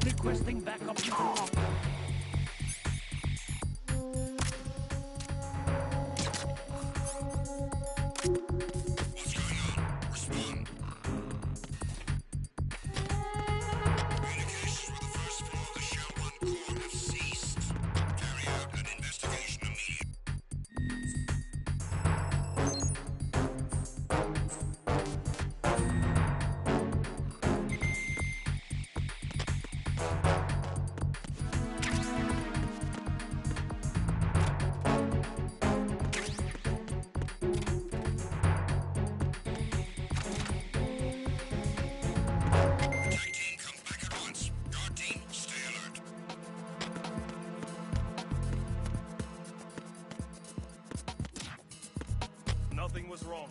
Requesting backup. Nothing was wrong.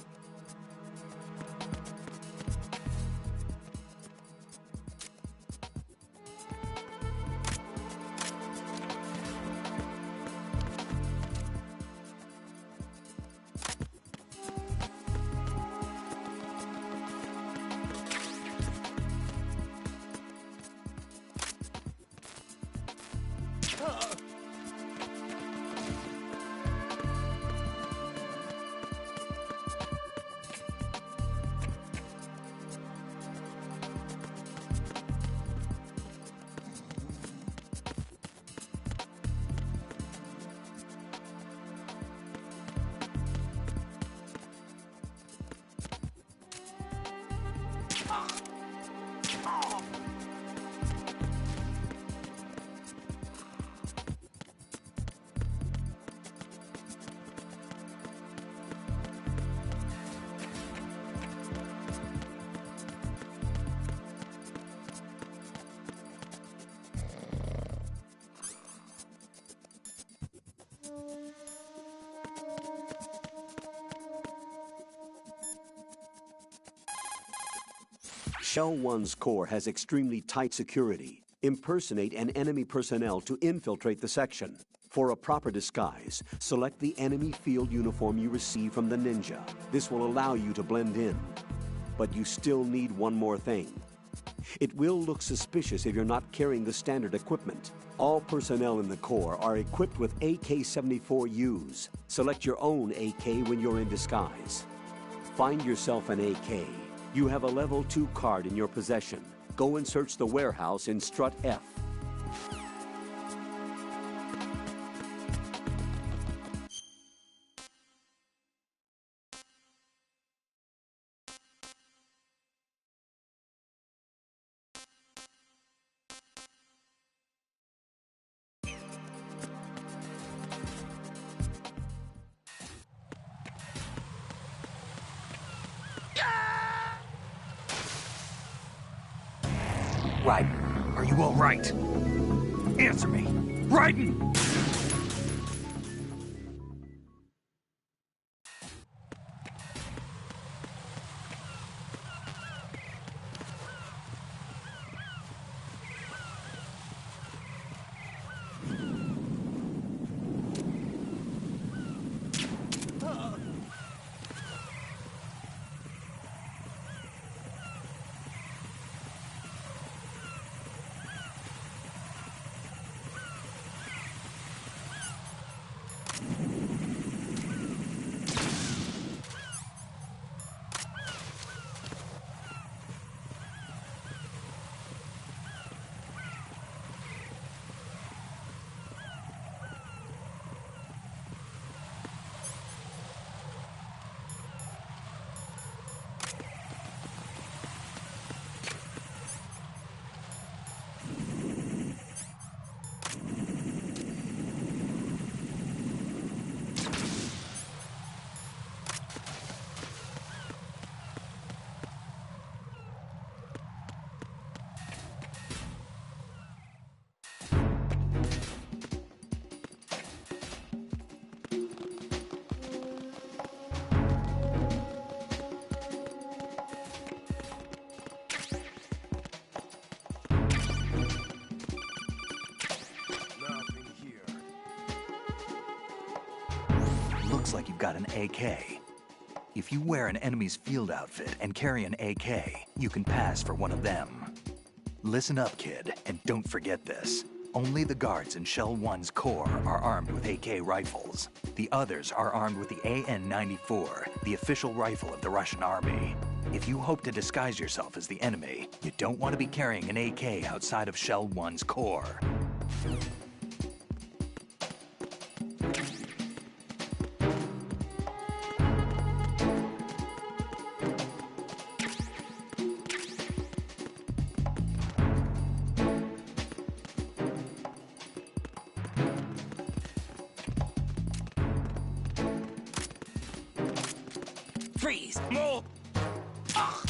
Shell 1's core has extremely tight security. Impersonate an enemy personnel to infiltrate the section. For a proper disguise, select the enemy field uniform you receive from the ninja. This will allow you to blend in. But you still need one more thing. It will look suspicious if you're not carrying the standard equipment. All personnel in the Corps are equipped with AK-74Us. Select your own AK when you're in disguise. Find yourself an AK. You have a level 2 card in your possession. Go and search the warehouse in Strut F. Raiden, are you all right? Answer me! Raiden! looks like you've got an AK. If you wear an enemy's field outfit and carry an AK, you can pass for one of them. Listen up, kid, and don't forget this. Only the guards in Shell 1's core are armed with AK rifles. The others are armed with the AN-94, the official rifle of the Russian army. If you hope to disguise yourself as the enemy, you don't want to be carrying an AK outside of Shell 1's core. Freeze! Move! Ugh.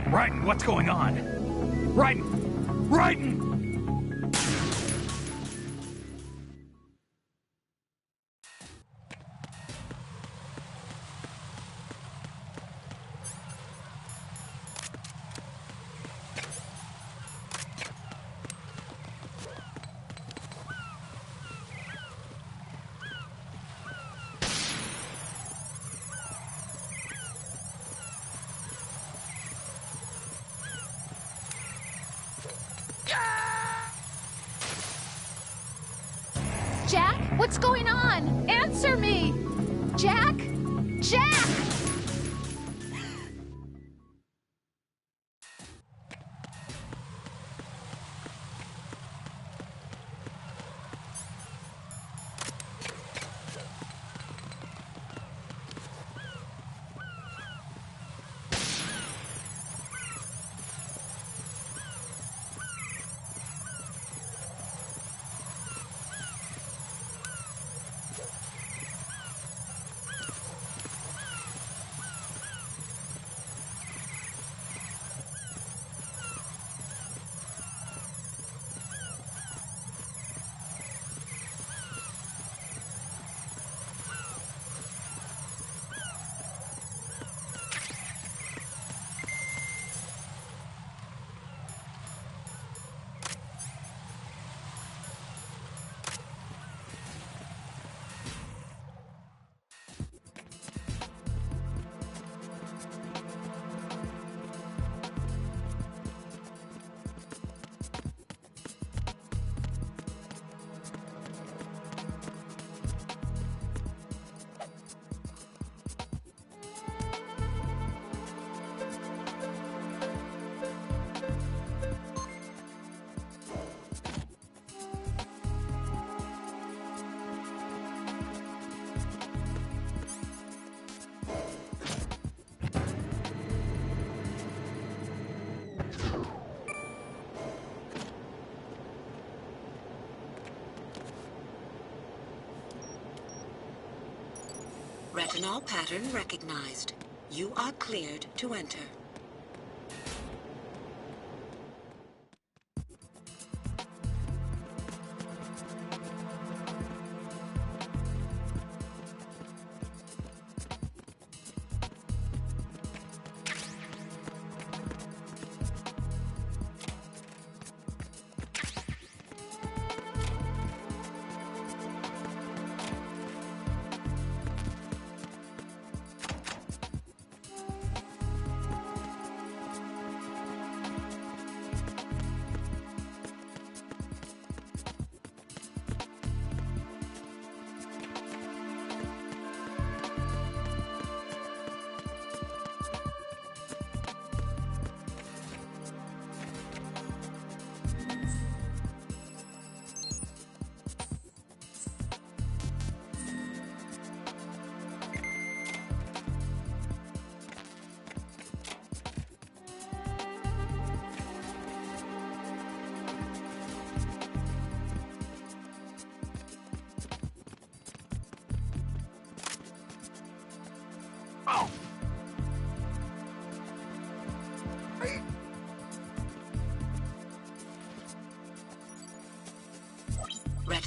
Raiden, what's going on? Raiden! Raiden! Jack, what's going on? Answer me! Jack? Jack! Retinol pattern recognized. You are cleared to enter.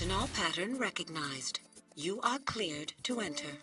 Retinol pattern recognized. You are cleared to enter.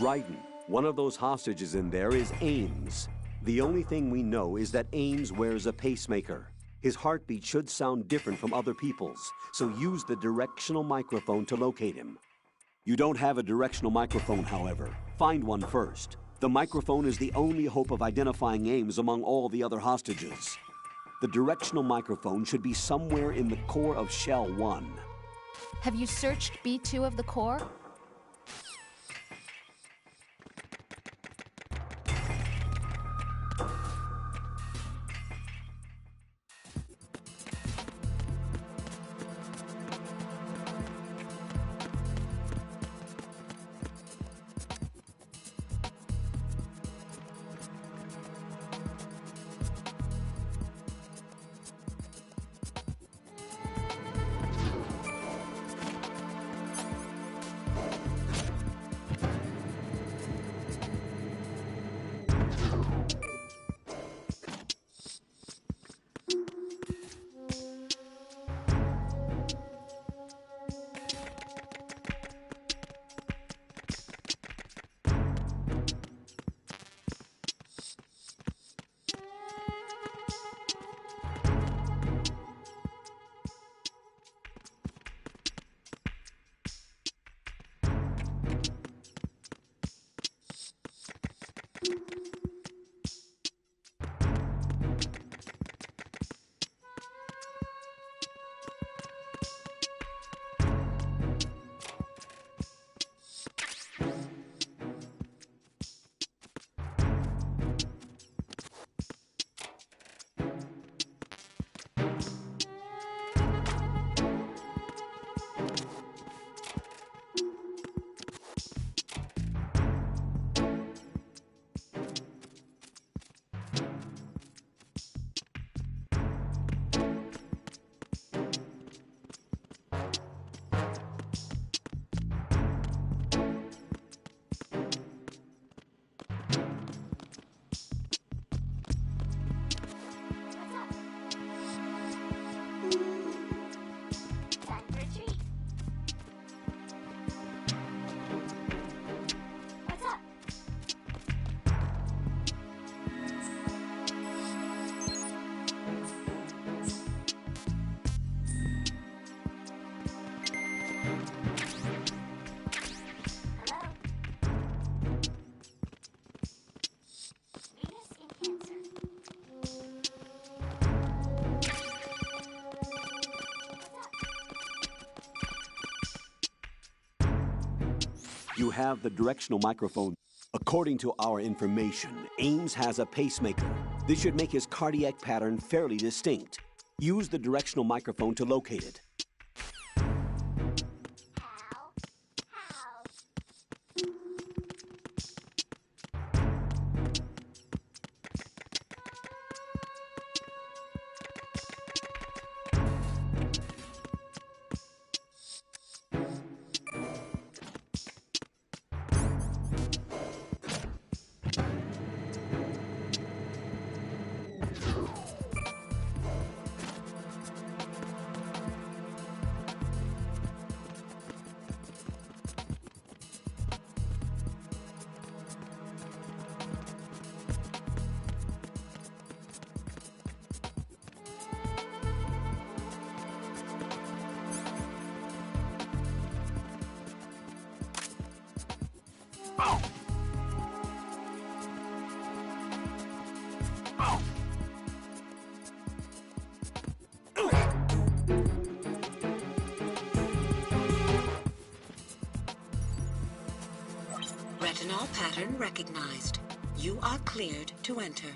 Raiden, one of those hostages in there is Ames. The only thing we know is that Ames wears a pacemaker. His heartbeat should sound different from other people's, so use the directional microphone to locate him. You don't have a directional microphone, however. Find one first. The microphone is the only hope of identifying Ames among all the other hostages. The directional microphone should be somewhere in the core of Shell 1. Have you searched B2 of the core? You have the directional microphone. According to our information, Ames has a pacemaker. This should make his cardiac pattern fairly distinct. Use the directional microphone to locate it. Retinol pattern recognized. You are cleared to enter.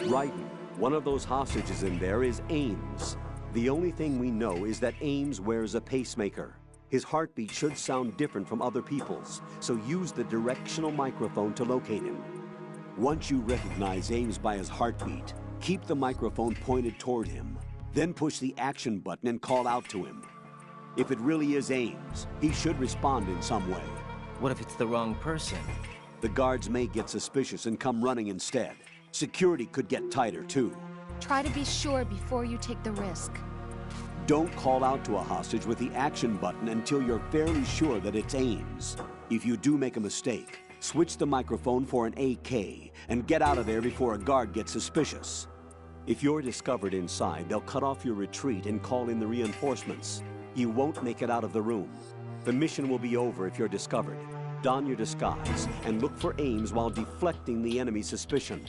Raiden, one of those hostages in there is Ames. The only thing we know is that Ames wears a pacemaker. His heartbeat should sound different from other people's, so use the directional microphone to locate him. Once you recognize Ames by his heartbeat, keep the microphone pointed toward him. Then push the action button and call out to him. If it really is Ames, he should respond in some way. What if it's the wrong person? The guards may get suspicious and come running instead. Security could get tighter, too. Try to be sure before you take the risk. Don't call out to a hostage with the action button until you're fairly sure that it's Ames. If you do make a mistake, switch the microphone for an AK and get out of there before a guard gets suspicious. If you're discovered inside, they'll cut off your retreat and call in the reinforcements. You won't make it out of the room. The mission will be over if you're discovered. Don your disguise and look for Ames while deflecting the enemy's suspicion.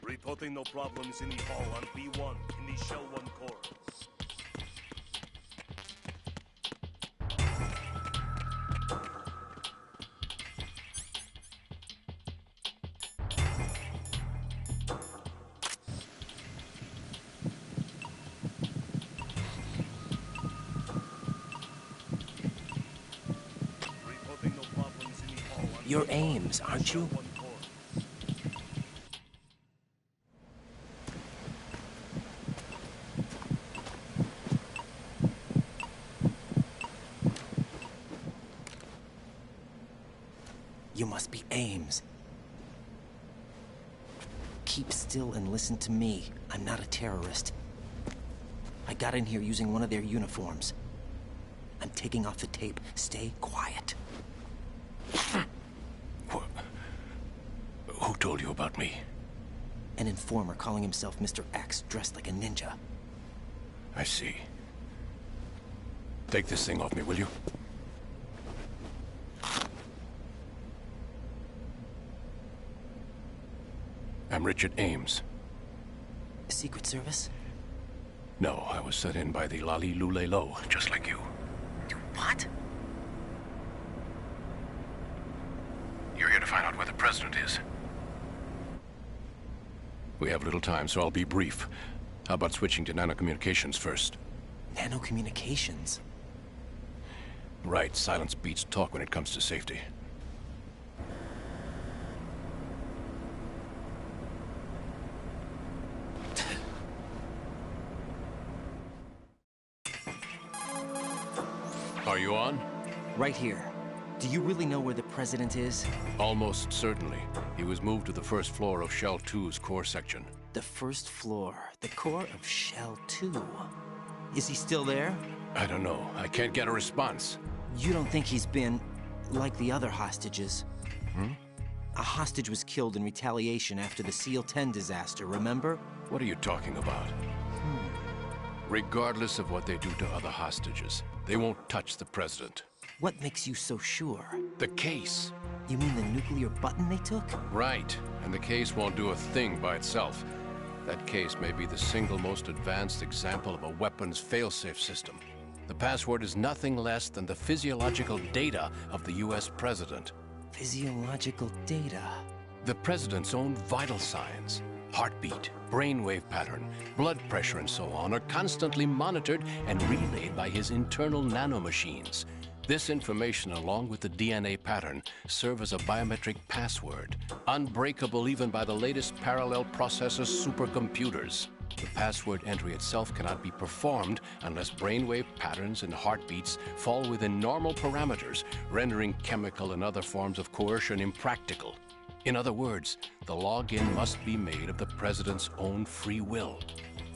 Reporting no problems in the hall on B1 in the Shell 1 core. Reporting no problems in the hall on You're B1 Ames, in the aren't Shell you? 1 core. You must be Ames. Keep still and listen to me. I'm not a terrorist. I got in here using one of their uniforms. I'm taking off the tape. Stay quiet. Who told you about me? An informer calling himself Mr. X, dressed like a ninja. I see. Take this thing off me, will you? I'm Richard Ames. Secret Service? No, I was sent in by the Lali Lule Lo, just like you. What? You're here to find out where the president is. We have little time, so I'll be brief. How about switching to nanocommunications first? Nanocommunications? Right, silence beats talk when it comes to safety. Are you on? Right here. Do you really know where the president is? Almost certainly. He was moved to the first floor of Shell 2's core section. The first floor. The core of Shell 2. Is he still there? I don't know. I can't get a response. You don't think he's been like the other hostages? Hmm? A hostage was killed in retaliation after the SEAL 10 disaster, remember? What are you talking about? Regardless of what they do to other hostages, they won't touch the president. What makes you so sure? The case. You mean the nuclear button they took? Right. And the case won't do a thing by itself. That case may be the single most advanced example of a weapons failsafe system. The password is nothing less than the physiological data of the US president. Physiological data? The president's own vital signs, heartbeat, brainwave pattern, blood pressure, and so on are constantly monitored and relayed by his internal nanomachines. This information, along with the DNA pattern, serve as a biometric password, unbreakable even by the latest parallel processor supercomputers. The password entry itself cannot be performed unless brainwave patterns and heartbeats fall within normal parameters, rendering chemical and other forms of coercion impractical. In other words, the login must be made of the president's own free will.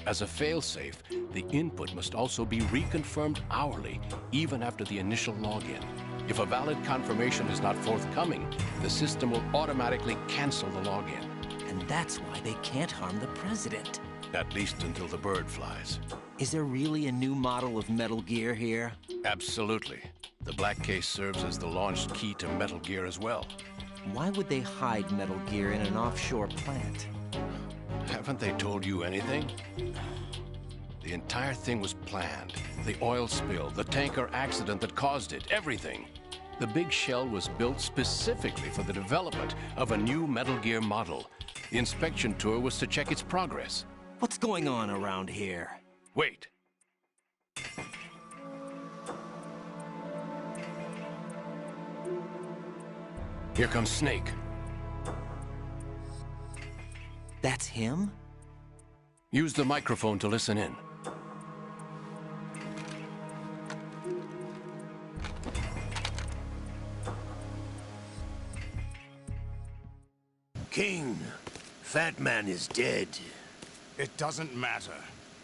As a failsafe, the input must also be reconfirmed hourly, even after the initial login. If a valid confirmation is not forthcoming, the system will automatically cancel the login. And that's why they can't harm the president. At least until the bird flies. Is there really a new model of Metal Gear here? Absolutely. The black case serves as the launch key to Metal Gear as well. Why would they hide Metal Gear in an offshore plant? Haven't they told you anything? The entire thing was planned. The oil spill, the tanker accident that caused it, everything. The big shell was built specifically for the development of a new Metal Gear model. The inspection tour was to check its progress. What's going on around here? Wait. Here comes Snake. That's him? Use the microphone to listen in. King, Fat Man is dead. It doesn't matter.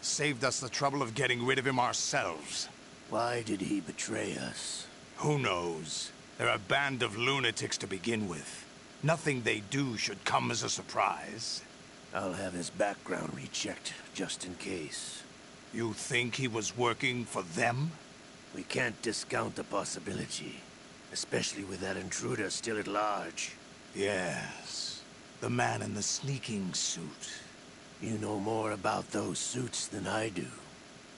Saved us the trouble of getting rid of him ourselves. Why did he betray us? Who knows? They're a band of lunatics to begin with. Nothing they do should come as a surprise. I'll have his background rechecked, just in case. You think he was working for them? We can't discount the possibility, especially with that intruder still at large. Yes. The man in the sneaking suit. You know more about those suits than I do.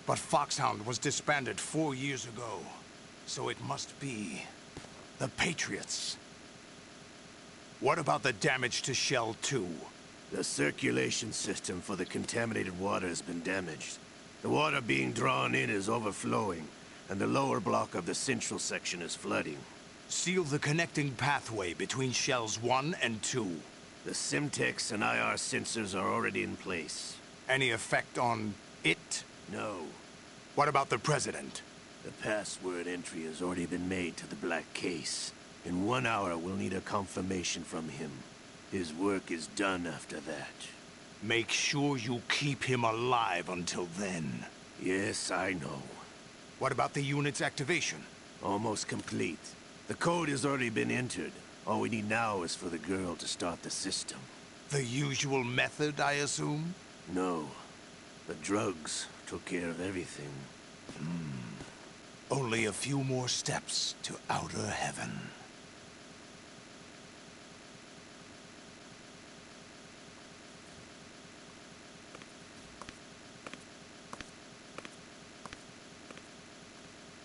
But Foxhound was disbanded 4 years ago. So it must be the Patriots. What about the damage to Shell 2? The circulation system for the contaminated water has been damaged. The water being drawn in is overflowing, and the lower block of the central section is flooding. Seal the connecting pathway between Shells 1 and 2. The Simtex and IR sensors are already in place. Any effect on it? No. What about the President? The password entry has already been made to the black case. In 1 hour, we'll need a confirmation from him. His work is done after that. Make sure you keep him alive until then. Yes, I know. What about the unit's activation? Almost complete. The code has already been entered. All we need now is for the girl to start the system. The usual method, I assume? No. The drugs took care of everything. Only a few more steps to outer heaven.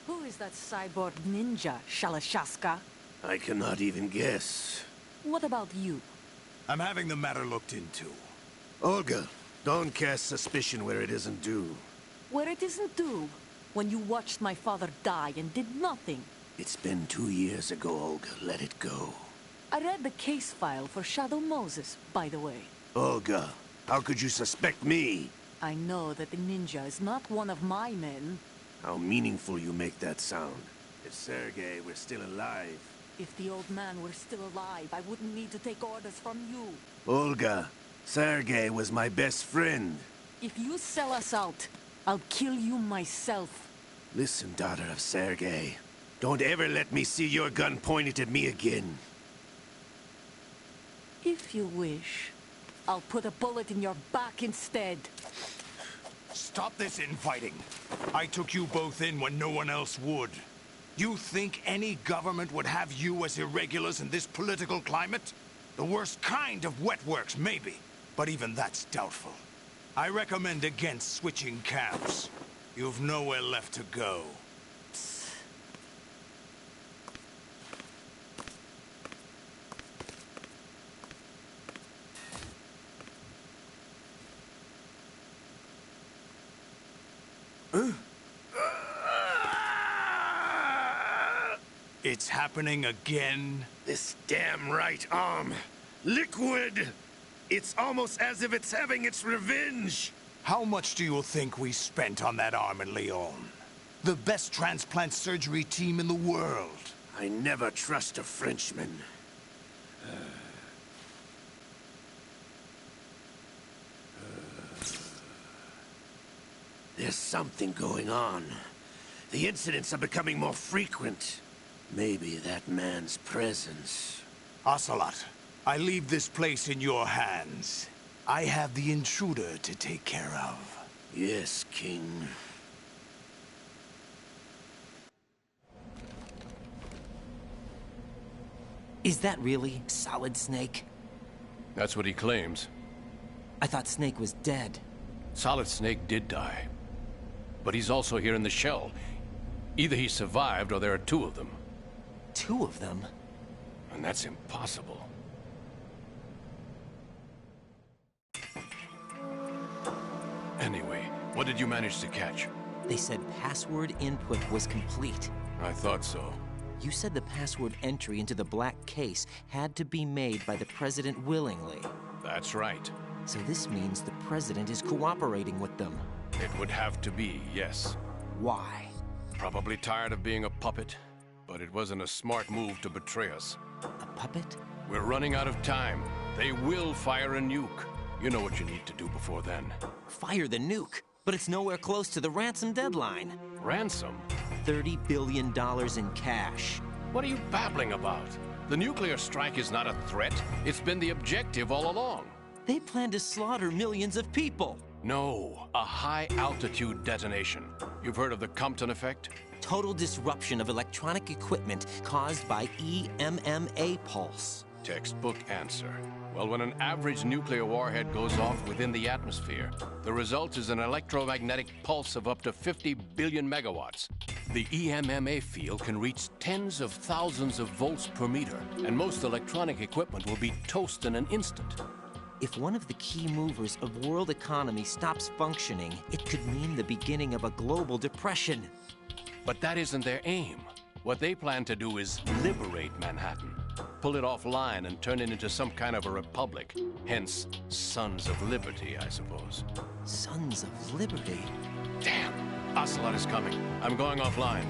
Who is that cyborg ninja, Shalashaska? I cannot even guess. What about you? I'm having the matter looked into. Olga, don't cast suspicion where it isn't due. Where it isn't due, when you watched my father die and did nothing. It's been 2 years ago, Olga. Let it go. I read the case file for Shadow Moses, by the way. Olga, how could you suspect me? I know that the ninja is not one of my men. How meaningful you make that sound. If Sergei were still alive... If the old man were still alive, I wouldn't need to take orders from you. Olga, Sergei was my best friend. If you sell us out, I'll kill you myself. Listen, daughter of Sergei. Don't ever let me see your gun pointed at me again. If you wish, I'll put a bullet in your back instead. Stop this infighting. I took you both in when no one else would. You think any government would have you as irregulars in this political climate? The worst kind of wet works, maybe. But even that's doubtful. I recommend against switching camps. You've nowhere left to go. It's happening again? This damn right arm. Liquid! It's almost as if it's having its revenge. How much do you think we spent on that arm in Lyon? The best transplant surgery team in the world. I never trust a Frenchman. There's something going on. The incidents are becoming more frequent. Maybe that man's presence. Ocelot, I leave this place in your hands. I have the intruder to take care of. Yes, King. Is that really Solid Snake? That's what he claims. I thought Snake was dead. Solid Snake did die. but he's also here in the shell. Either he survived or there are two of them. Two of them? And that's impossible. Anyway, what did you manage to catch? They said password input was complete. I thought so. You said the password entry into the black case had to be made by the President willingly. That's right. So this means the President is cooperating with them. It would have to be, yes. Why? Probably tired of being a puppet, but it wasn't a smart move to betray us. A puppet? We're running out of time. They will fire a nuke. You know what you need to do before then. Fire the nuke? But it's nowhere close to the ransom deadline. Ransom? $30 billion in cash. What are you babbling about? The nuclear strike is not a threat. It's been the objective all along. They plan to slaughter millions of people. No, a high-altitude detonation. You've heard of the Compton effect? Total disruption of electronic equipment caused by EMMA pulse. Textbook answer. Well, when an average nuclear warhead goes off within the atmosphere, the result is an electromagnetic pulse of up to 50 billion megawatts. The EMMA field can reach tens of thousands of volts per meter, and most electronic equipment will be toast in an instant. If one of the key movers of world economy stops functioning, it could mean the beginning of a global depression. But that isn't their aim. What they plan to do is liberate Manhattan. Pull it offline and turn it into some kind of a republic. Hence, Sons of Liberty, I suppose. Sons of Liberty? Damn! Ocelot is coming. I'm going offline.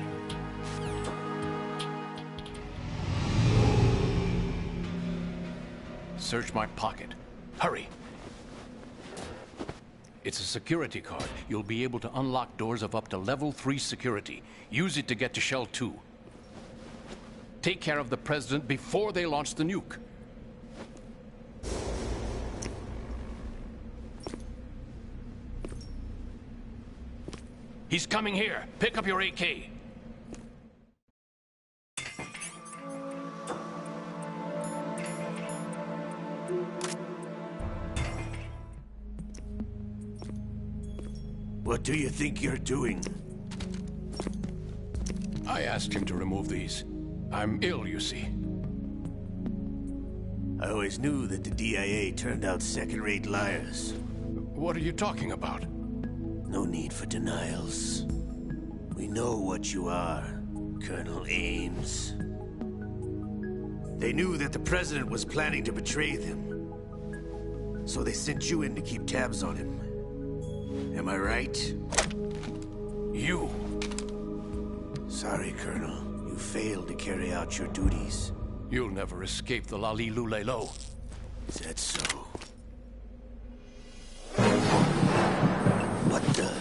Search my pocket. Hurry! It's a security card. You'll be able to unlock doors of up to level 3 security. Use it to get to Shell 2. Take care of the President before they launch the nuke. He's coming here. Pick up your AK. What do you think you're doing? I asked him to remove these. I'm ill, you see. I always knew that the DIA turned out second-rate liars. What are you talking about? No need for denials. We know what you are, Colonel Ames. They knew that the President was planning to betray them. So they sent you in to keep tabs on him. Am I right? You. Sorry, Colonel. You failed to carry out your duties. You'll never escape the Lali-Lu-Le-Lo. Is that so? What the?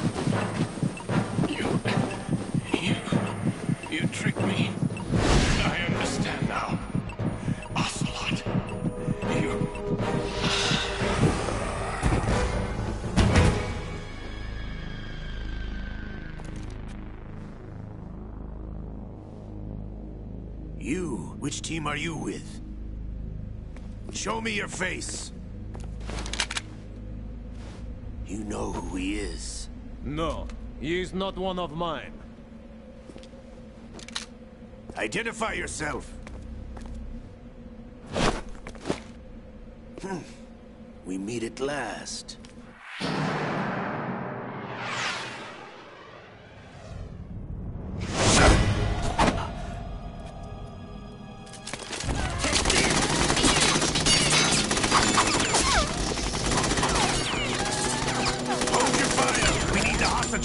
You tricked me. I understand now. Ocelot. You... You? Which team are you with? Show me your face. You know who he is. No, he is not one of mine. Identify yourself. We meet at last.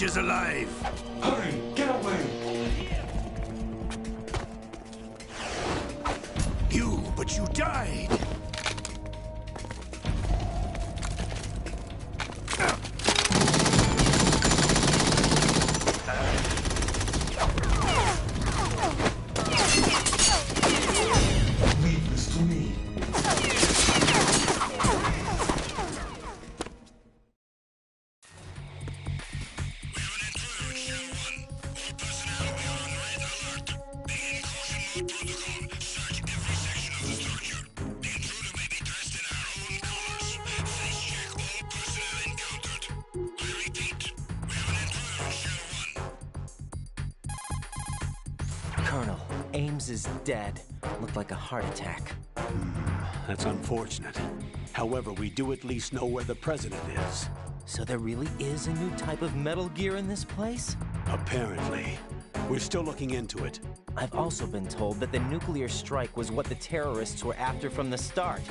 Is alive. Hurry, get away. But you died. Leave this to me. We have an intruder in Shell 1. Ames is dead. Looked like a heart attack. That's unfortunate. However, we do at least know where the president is. So there really is a new type of Metal Gear in this place? Apparently. We're still looking into it. I've also been told that the nuclear strike was what the terrorists were after from the start,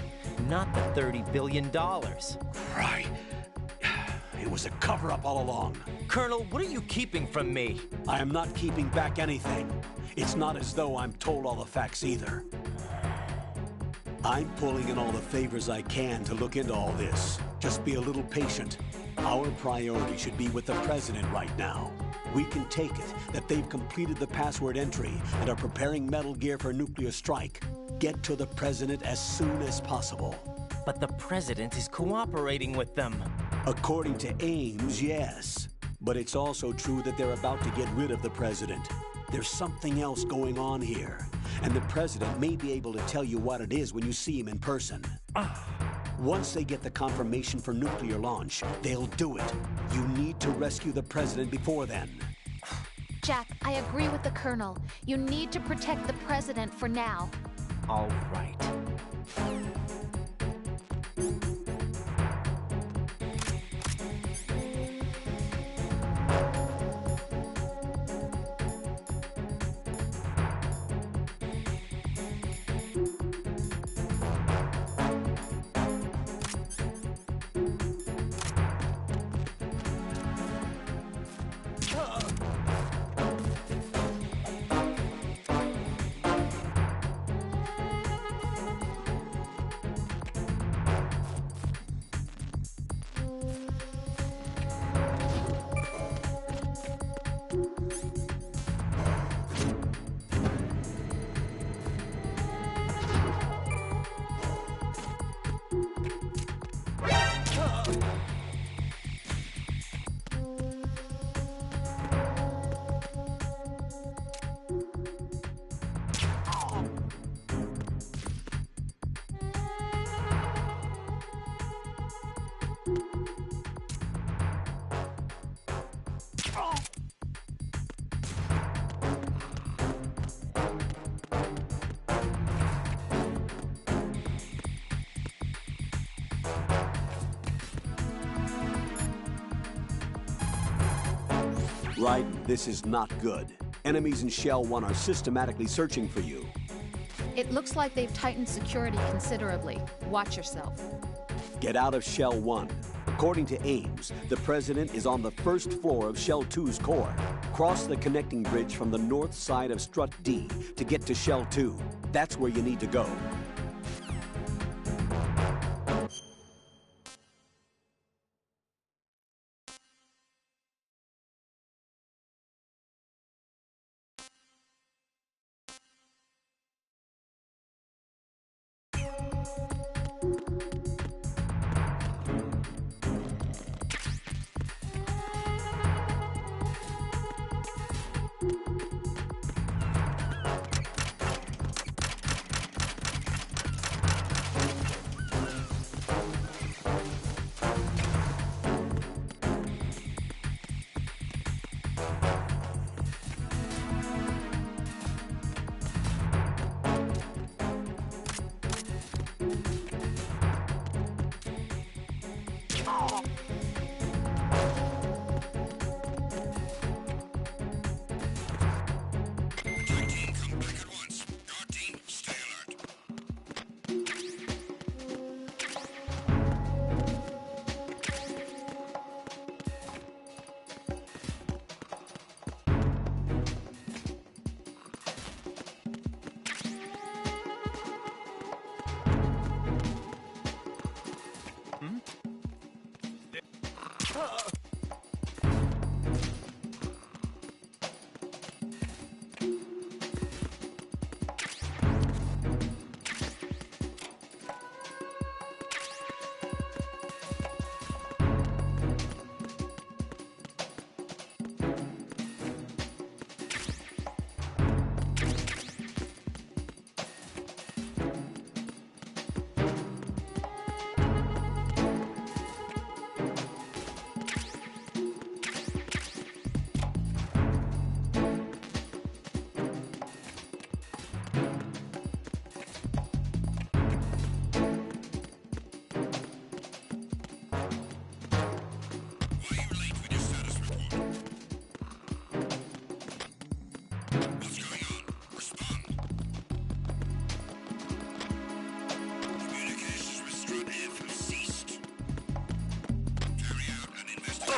not the $30 billion. Right. It was a cover-up all along. Colonel, what are you keeping from me? I am not keeping back anything. It's not as though I'm told all the facts either. I'm pulling in all the favors I can to look into all this. Just be a little patient. Our priority should be with the president right now. We can take it that they've completed the password entry and are preparing Metal Gear for nuclear strike. Get to the president as soon as possible. But the president is cooperating with them. According to Ames, yes. But it's also true that they're about to get rid of the president. There's something else going on here, and the president may be able to tell you what it is when you see him in person. Once they get the confirmation for nuclear launch, they'll do it. You need to rescue the president before then. Jack, I agree with the Colonel. You need to protect the president for now. All right. Right, this is not good. Enemies in Shell 1 are systematically searching for you. It looks like they've tightened security considerably. Watch yourself. Get out of Shell 1. According to Ames, the president is on the first floor of Shell 2's core. Cross the connecting bridge from the north side of Strut D to get to Shell 2. That's where you need to go.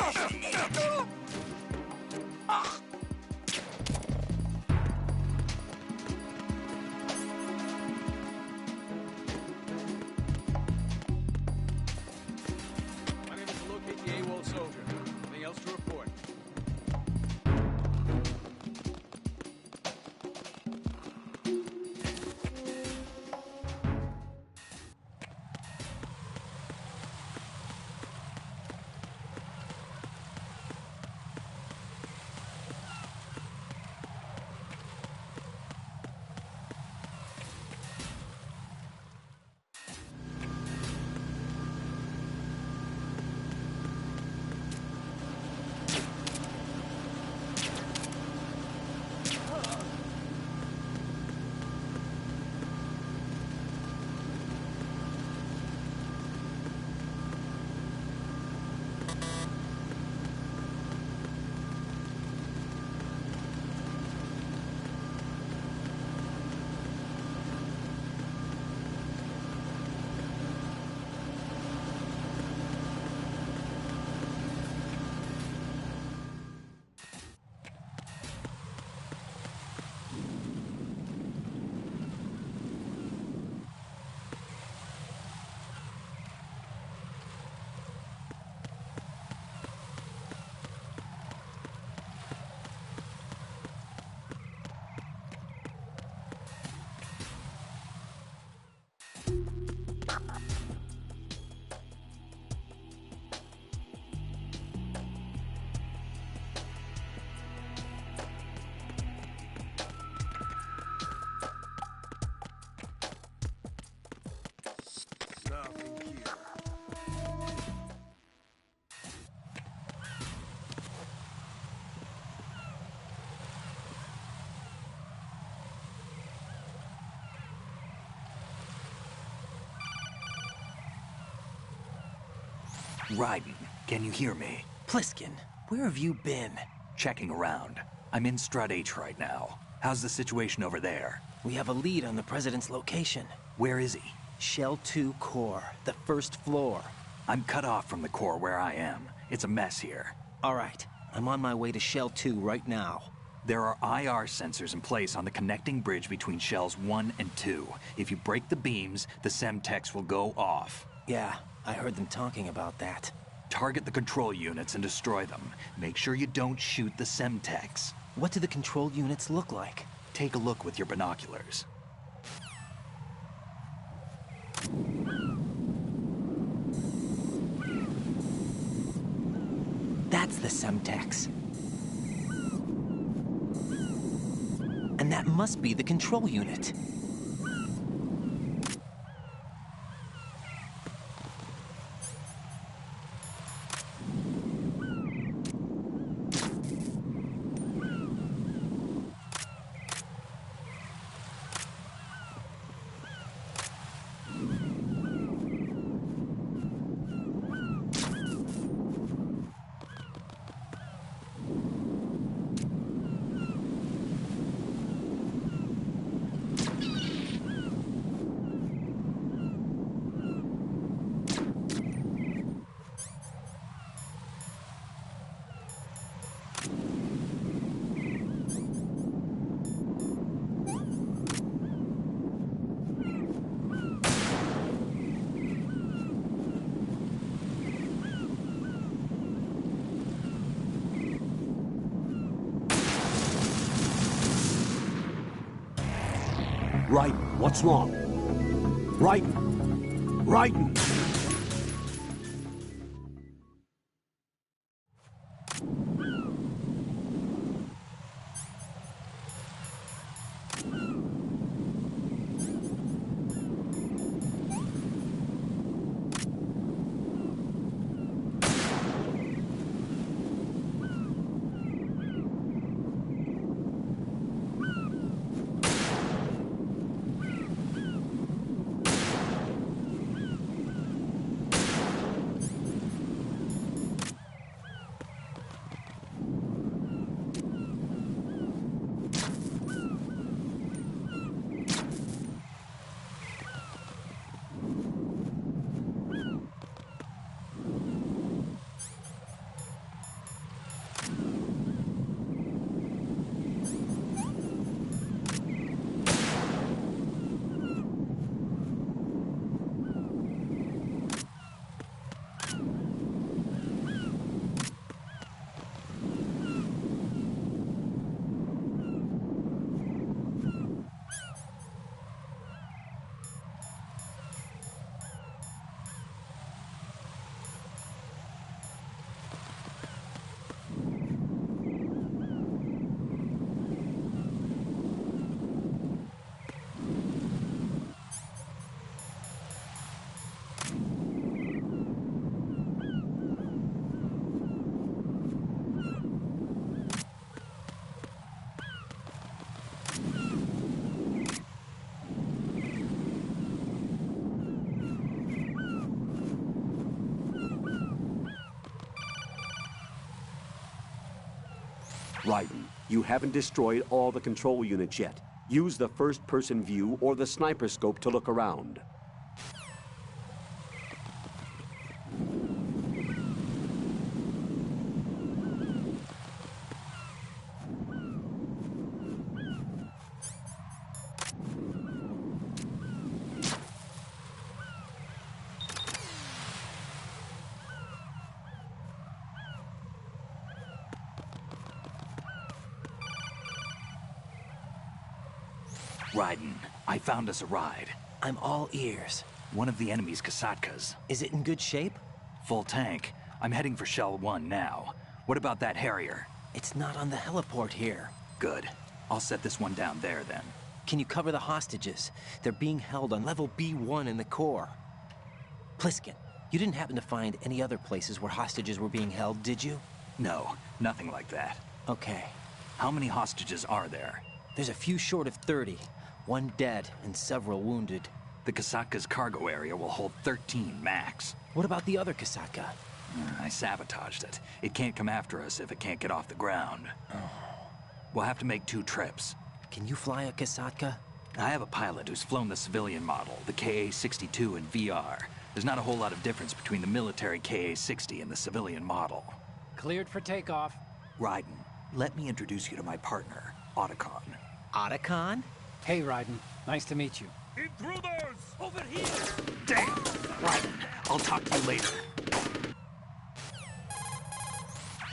Unable to locate the AWOL soldier. Anything else to report? Raiden, can you hear me? Pliskin, where have you been? Checking around. I'm in Strut H right now. How's the situation over there? We have a lead on the President's location. Where is he? Shell 2 core, the first floor. I'm cut off from the core where I am. It's a mess here. All right, I'm on my way to Shell 2 right now. There are IR sensors in place on the connecting bridge between Shells 1 and 2. If you break the beams, the Semtex will go off. Yeah, I heard them talking about that. Target the control units and destroy them. Make sure you don't shoot the Semtex. What do the control units look like? Take a look with your binoculars. That's the Semtex. And that must be the control unit. Raiden, what's wrong? Raiden! Raiden! Raiden, you haven't destroyed all the control units yet. Use the first-person view or the sniper scope to look around. Raiden, I found us a ride. I'm all ears. One of the enemy's Kasatkas. Is it in good shape? Full tank. I'm heading for Shell 1 now. What about that Harrier? It's not on the heliport here. Good. I'll set this one down there then. Can you cover the hostages? They're being held on level B1 in the core. Pliskin, you didn't happen to find any other places where hostages were being held, did you? No, nothing like that. Okay. How many hostages are there? There's a few short of 30. One dead and several wounded. The Kasatka's cargo area will hold 13 max. What about the other Kasatka? I sabotaged it. It can't come after us if it can't get off the ground. We'll have to make 2 trips. Can you fly a Kasatka? I have a pilot who's flown the civilian model, the KA-62 in VR. There's not a whole lot of difference between the military KA-60 and the civilian model. Cleared for takeoff. Raiden, let me introduce you to my partner, Otacon. Otacon? Hey, Raiden. Nice to meet you. Intruders! Over here! Damn! Raiden, I'll talk to you later.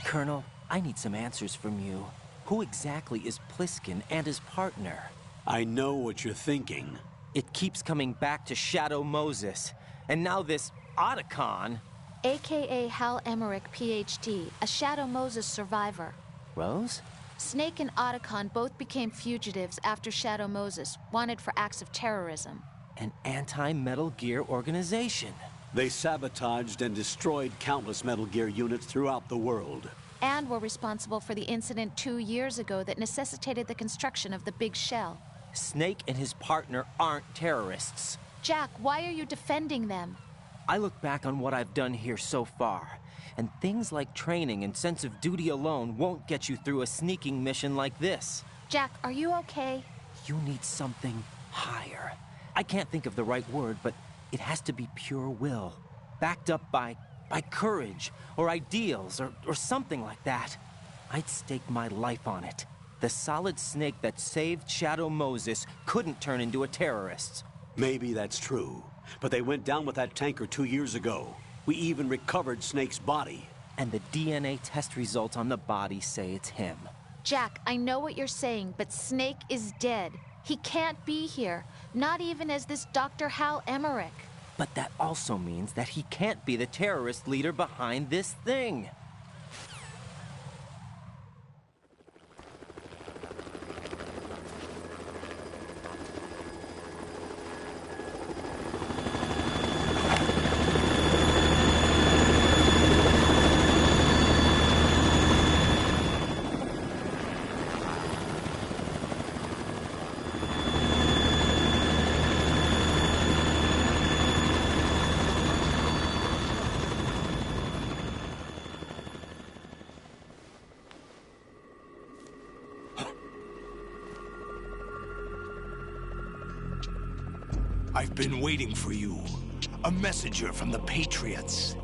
Colonel, I need some answers from you. Who exactly is Pliskin and his partner? I know what you're thinking. It keeps coming back to Shadow Moses. And now this Otacon. AKA Hal Emmerich, PhD, a Shadow Moses survivor. Rose? Snake and Otacon both became fugitives after Shadow Moses, wanted for acts of terrorism. An anti-Metal Gear organization. They sabotaged and destroyed countless Metal Gear units throughout the world. And were responsible for the incident 2 years ago that necessitated the construction of the Big Shell. Snake and his partner aren't terrorists. Jack, why are you defending them? I look back on what I've done here so far, and things like training and sense of duty alone won't get you through a sneaking mission like this. Jack, are you okay? You need something higher. I can't think of the right word, but it has to be pure will, backed up by courage, or ideals, or something like that. I'd stake my life on it. The solid Snake that saved Shadow Moses couldn't turn into a terrorist. Maybe that's true, but they went down with that tanker 2 years ago. We even recovered Snake's body. And the DNA test results on the body say it's him. Jack, I know what you're saying, but Snake is dead. He can't be here, not even as this Dr. Hal Emmerich. But that also means that he can't be the terrorist leader behind this thing. I've been waiting for you. A messenger from the Patriots.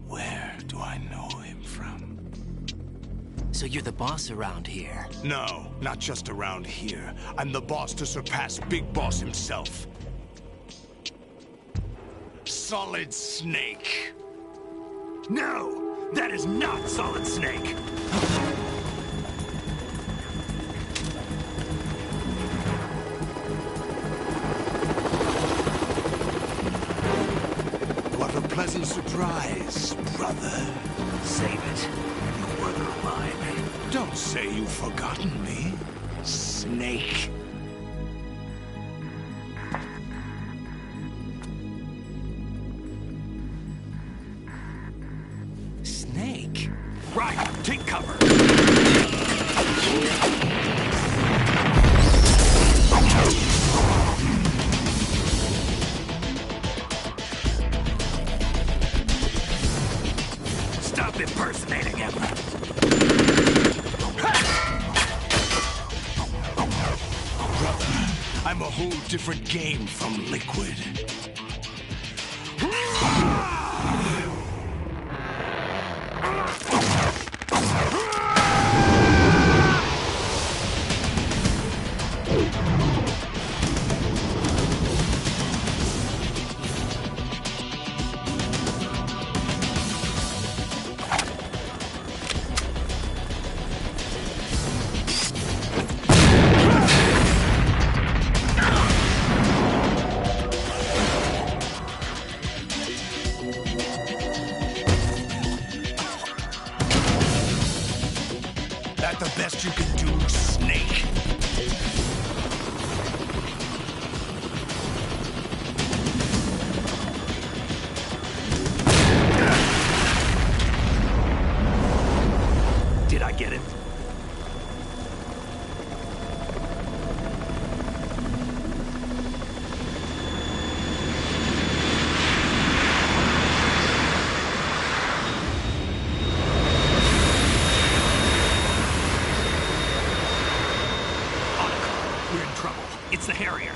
Where do I know him from? So you're the boss around here? No, not just around here. I'm the boss to surpass Big Boss himself. Solid Snake. No, that is not Solid Snake. What a pleasant surprise, brother. Save it. You brother of mine. Don't say you've forgotten me, Snake. Snake? Right, take cover. Stop impersonating him. Brother, I'm a whole different game from Liquid. That the best you can do, Snake? Did I get it? We're in trouble. It's the Harrier.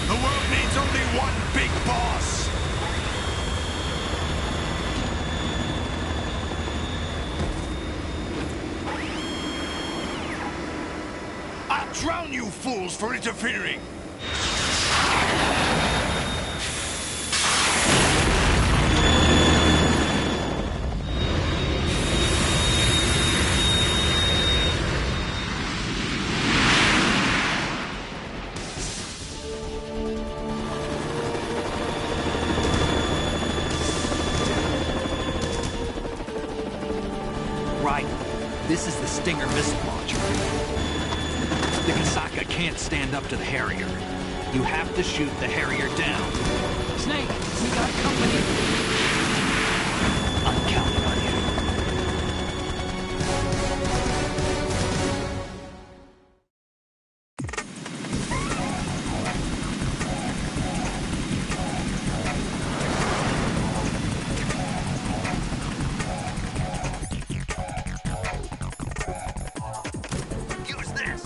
The world needs only one big boss. I'll drown you fools for interfering! Right. This is the Stinger missile launcher. The Kasaka can't stand up to the Harrier. You have to shoot the Harrier down. Snake, we got company. I'm counting on you. Use this!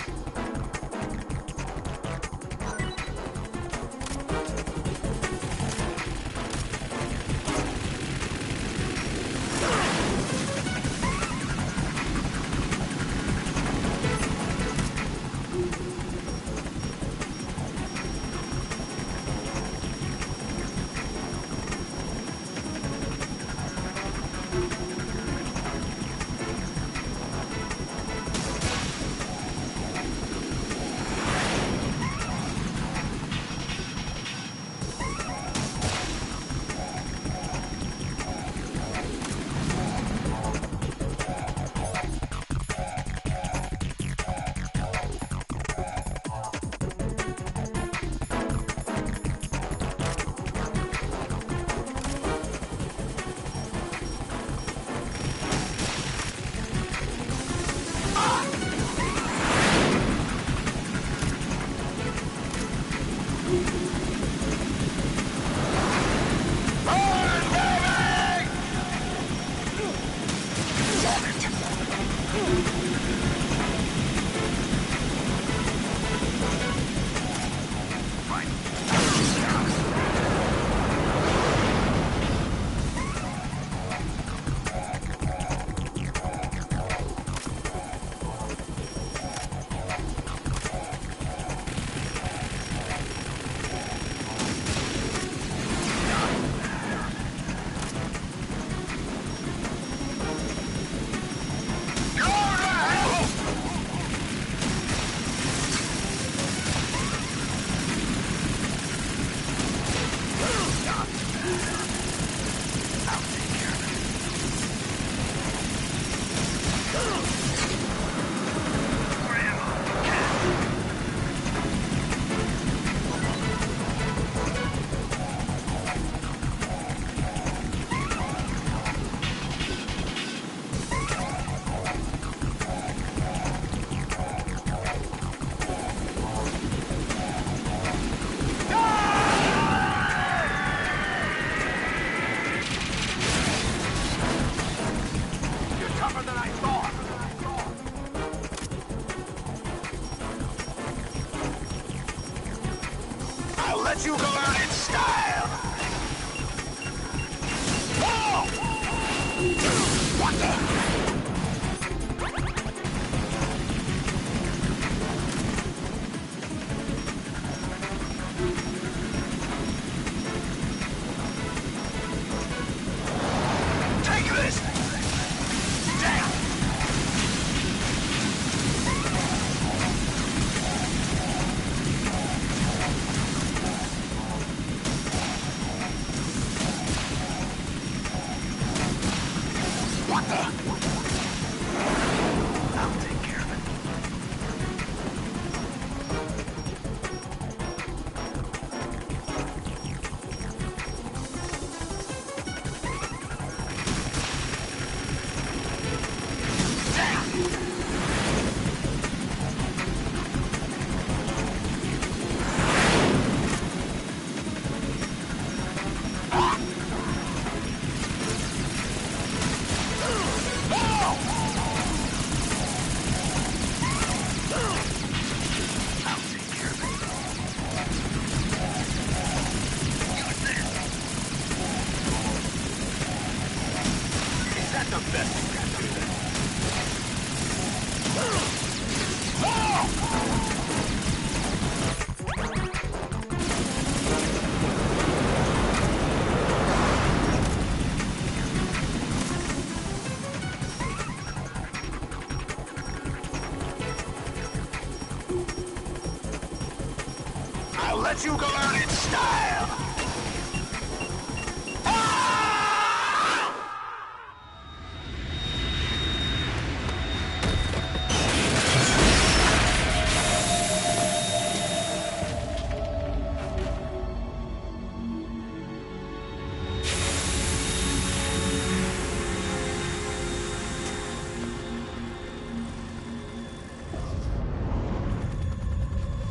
I'll take care of it. I'll let you go out in style!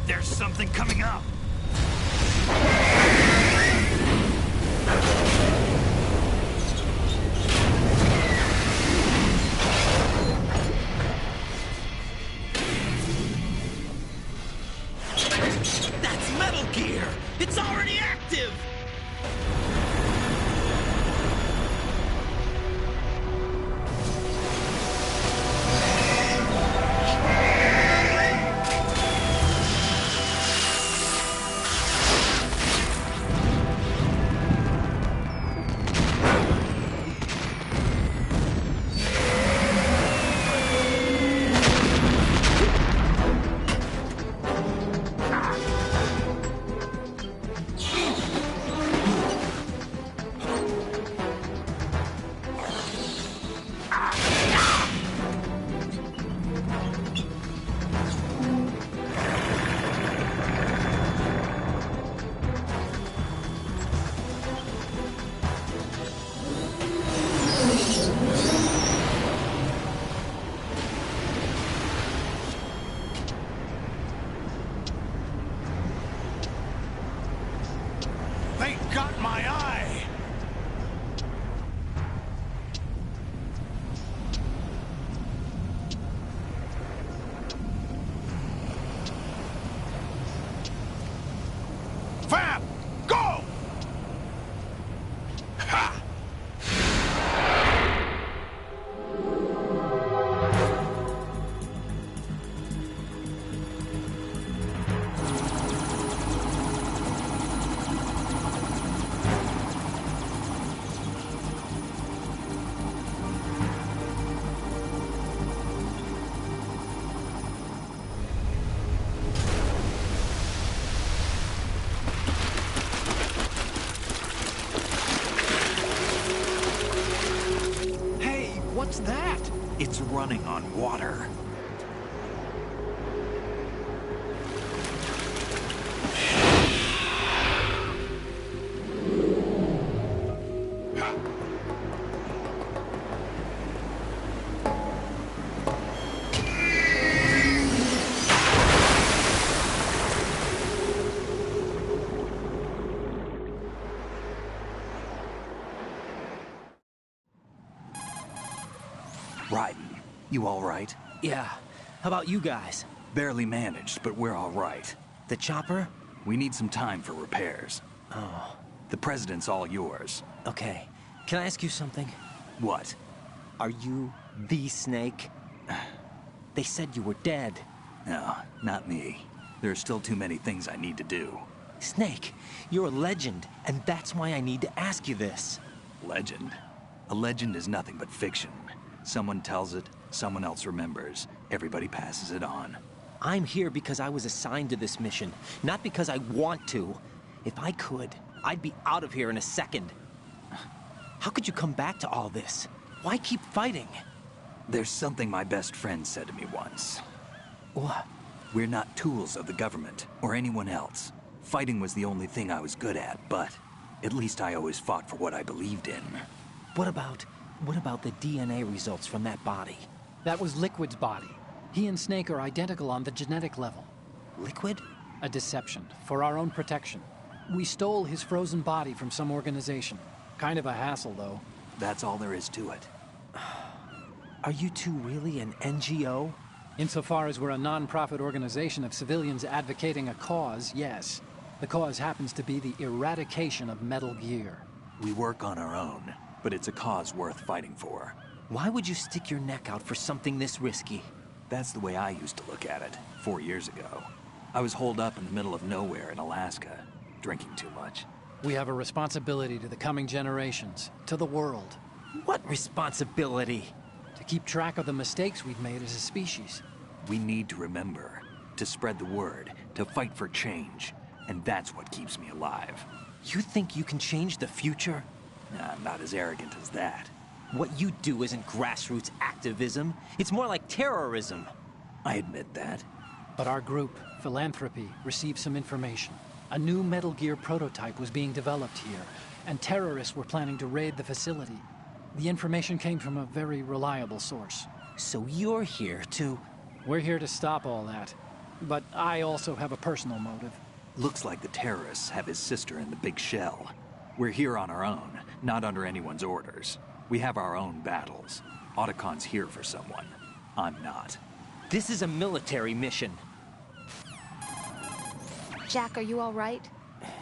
There's something coming up! That's Metal Gear! It's already active! They got my eye! Fab! Go! Ha! What's that? It's running on water. Raiden, you all right? Yeah. How about you guys? Barely managed, but we're all right. The chopper? We need some time for repairs. Oh. The president's all yours. Okay. Can I ask you something? What? Are you the Snake? They said you were dead. No, not me. There are still too many things I need to do. Snake, you're a legend, and that's why I need to ask you this. Legend? A legend is nothing but fiction. Someone tells it, someone else remembers. Everybody passes it on. I'm here because I was assigned to this mission, not because I want to. If I could, I'd be out of here in a second. How could you come back to all this? Why keep fighting? There's something my best friend said to me once. What? We're not tools of the government or anyone else. Fighting was the only thing I was good at, but at least I always fought for what I believed in. What about the DNA results from that body? That was Liquid's body. He and Snake are identical on the genetic level. Liquid? A deception, for our own protection. We stole his frozen body from some organization. Kind of a hassle, though. That's all there is to it. Are you two really an NGO? Insofar as we're a non-profit organization of civilians advocating a cause, yes. The cause happens to be the eradication of Metal Gear. We work on our own, but it's a cause worth fighting for. Why would you stick your neck out for something this risky? That's the way I used to look at it, 4 years ago. I was holed up in the middle of nowhere in Alaska, drinking too much. We have a responsibility to the coming generations, to the world. What responsibility? To keep track of the mistakes we've made as a species. We need to remember, to spread the word, to fight for change. And that's what keeps me alive. You think you can change the future? Nah, I'm not as arrogant as that. What you do isn't grassroots activism. It's more like terrorism. I admit that. But our group, Philanthropy, received some information. A new Metal Gear prototype was being developed here, and terrorists were planning to raid the facility. The information came from a very reliable source. So you're here to... We're here to stop all that. But I also have a personal motive. Looks like the terrorists have his sister in the big shell. We're here on our own, not under anyone's orders. We have our own battles. Otacon's here for someone. I'm not. This is a military mission. Jack, are you all right?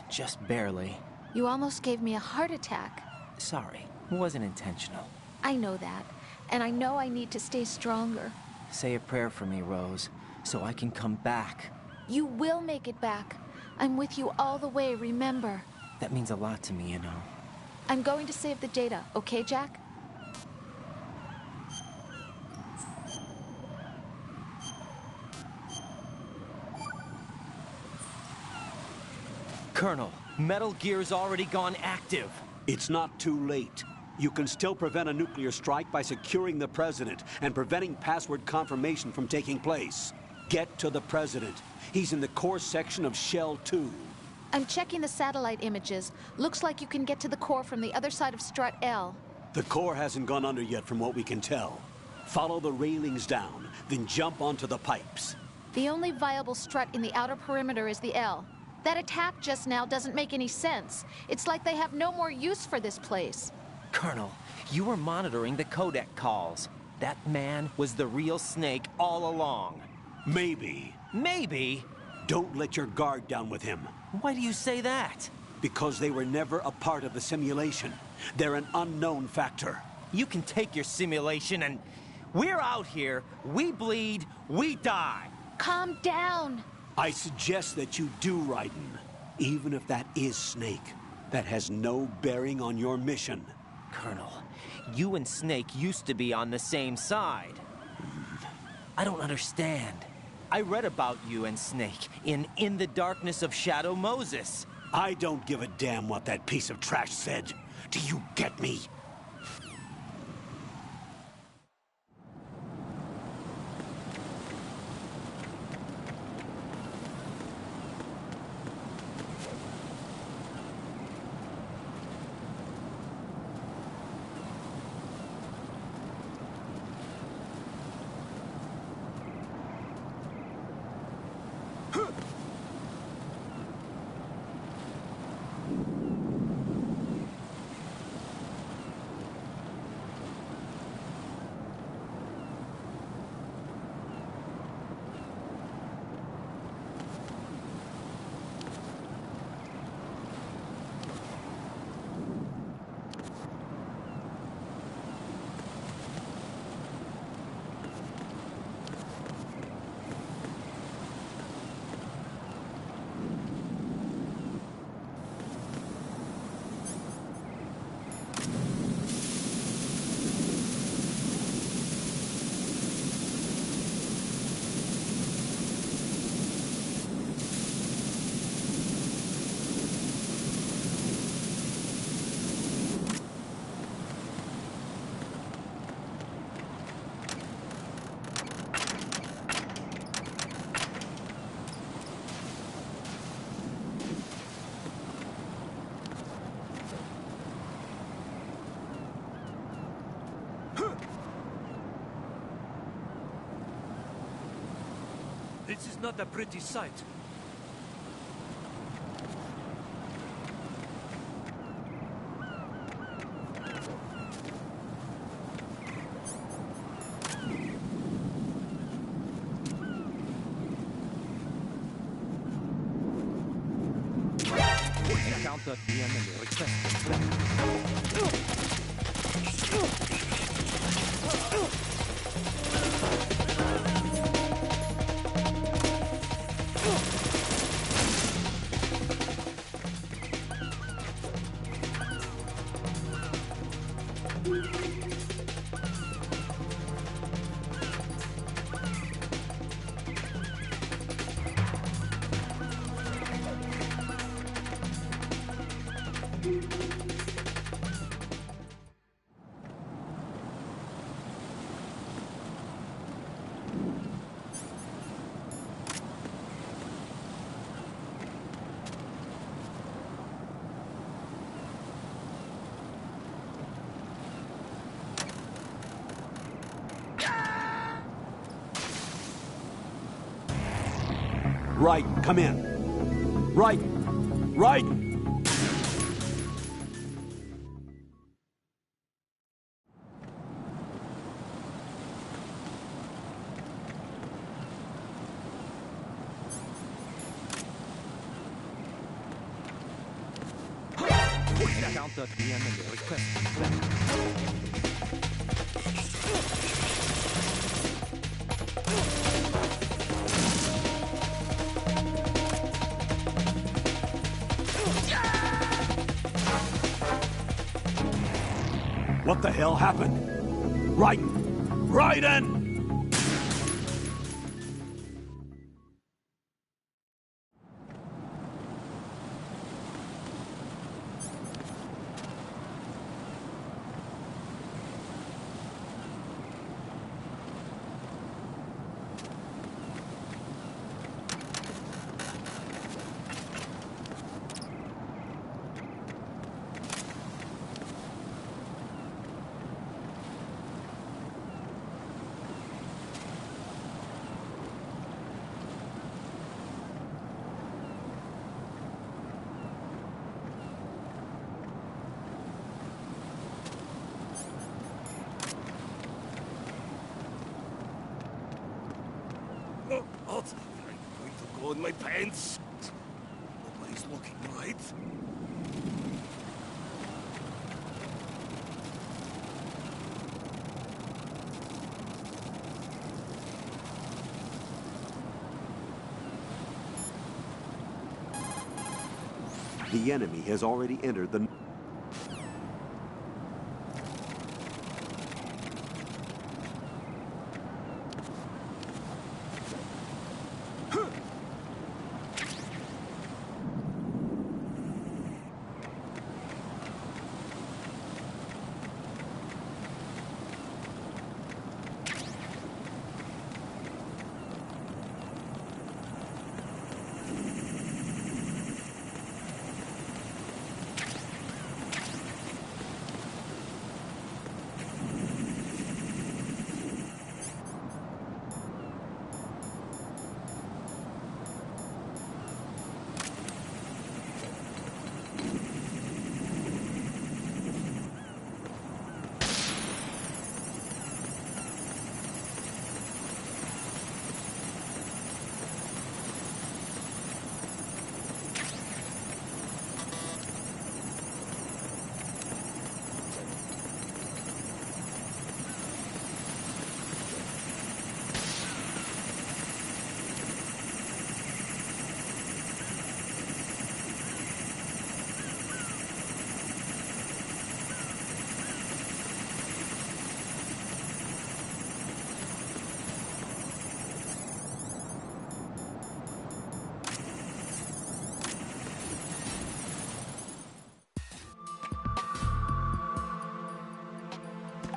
Just barely. You almost gave me a heart attack. Sorry, it wasn't intentional. I know that, and I know I need to stay stronger. Say a prayer for me, Rose, so I can come back. You will make it back. I'm with you all the way, remember? That means a lot to me, you know. I'm going to save the data, okay, Jack? Colonel, Metal Gear's already gone active. It's not too late. You can still prevent a nuclear strike by securing the President and preventing password confirmation from taking place. Get to the President. He's in the core section of Shell 2. I'm checking the satellite images. Looks like you can get to the core from the other side of Strut L. The core hasn't gone under yet from what we can tell. Follow the railings down, then jump onto the pipes. The only viable strut in the outer perimeter is the L. That attack just now doesn't make any sense. It's like they have no more use for this place. Colonel, you were monitoring the codec calls. That man was the real Snake all along. Maybe. Maybe? Don't let your guard down with him. Why do you say that? Because they were never a part of the simulation. They're an unknown factor. You can take your simulation and... We're out here, we bleed, we die. Calm down. I suggest that you do, Raiden. Even if that is Snake, that has no bearing on your mission. Colonel, you and Snake used to be on the same side. I don't understand. I read about you and Snake in the Darkness of Shadow Moses. I don't give a damn what that piece of trash said. Do you get me? This is not a pretty sight. Encounter the enemy. Request. Right, come in. Right, right. Encounter the enemy. Request. What the hell happened? Raiden! Raiden! What? I'm going to go in my pants. Nobody's looking, right? The enemy has already entered the...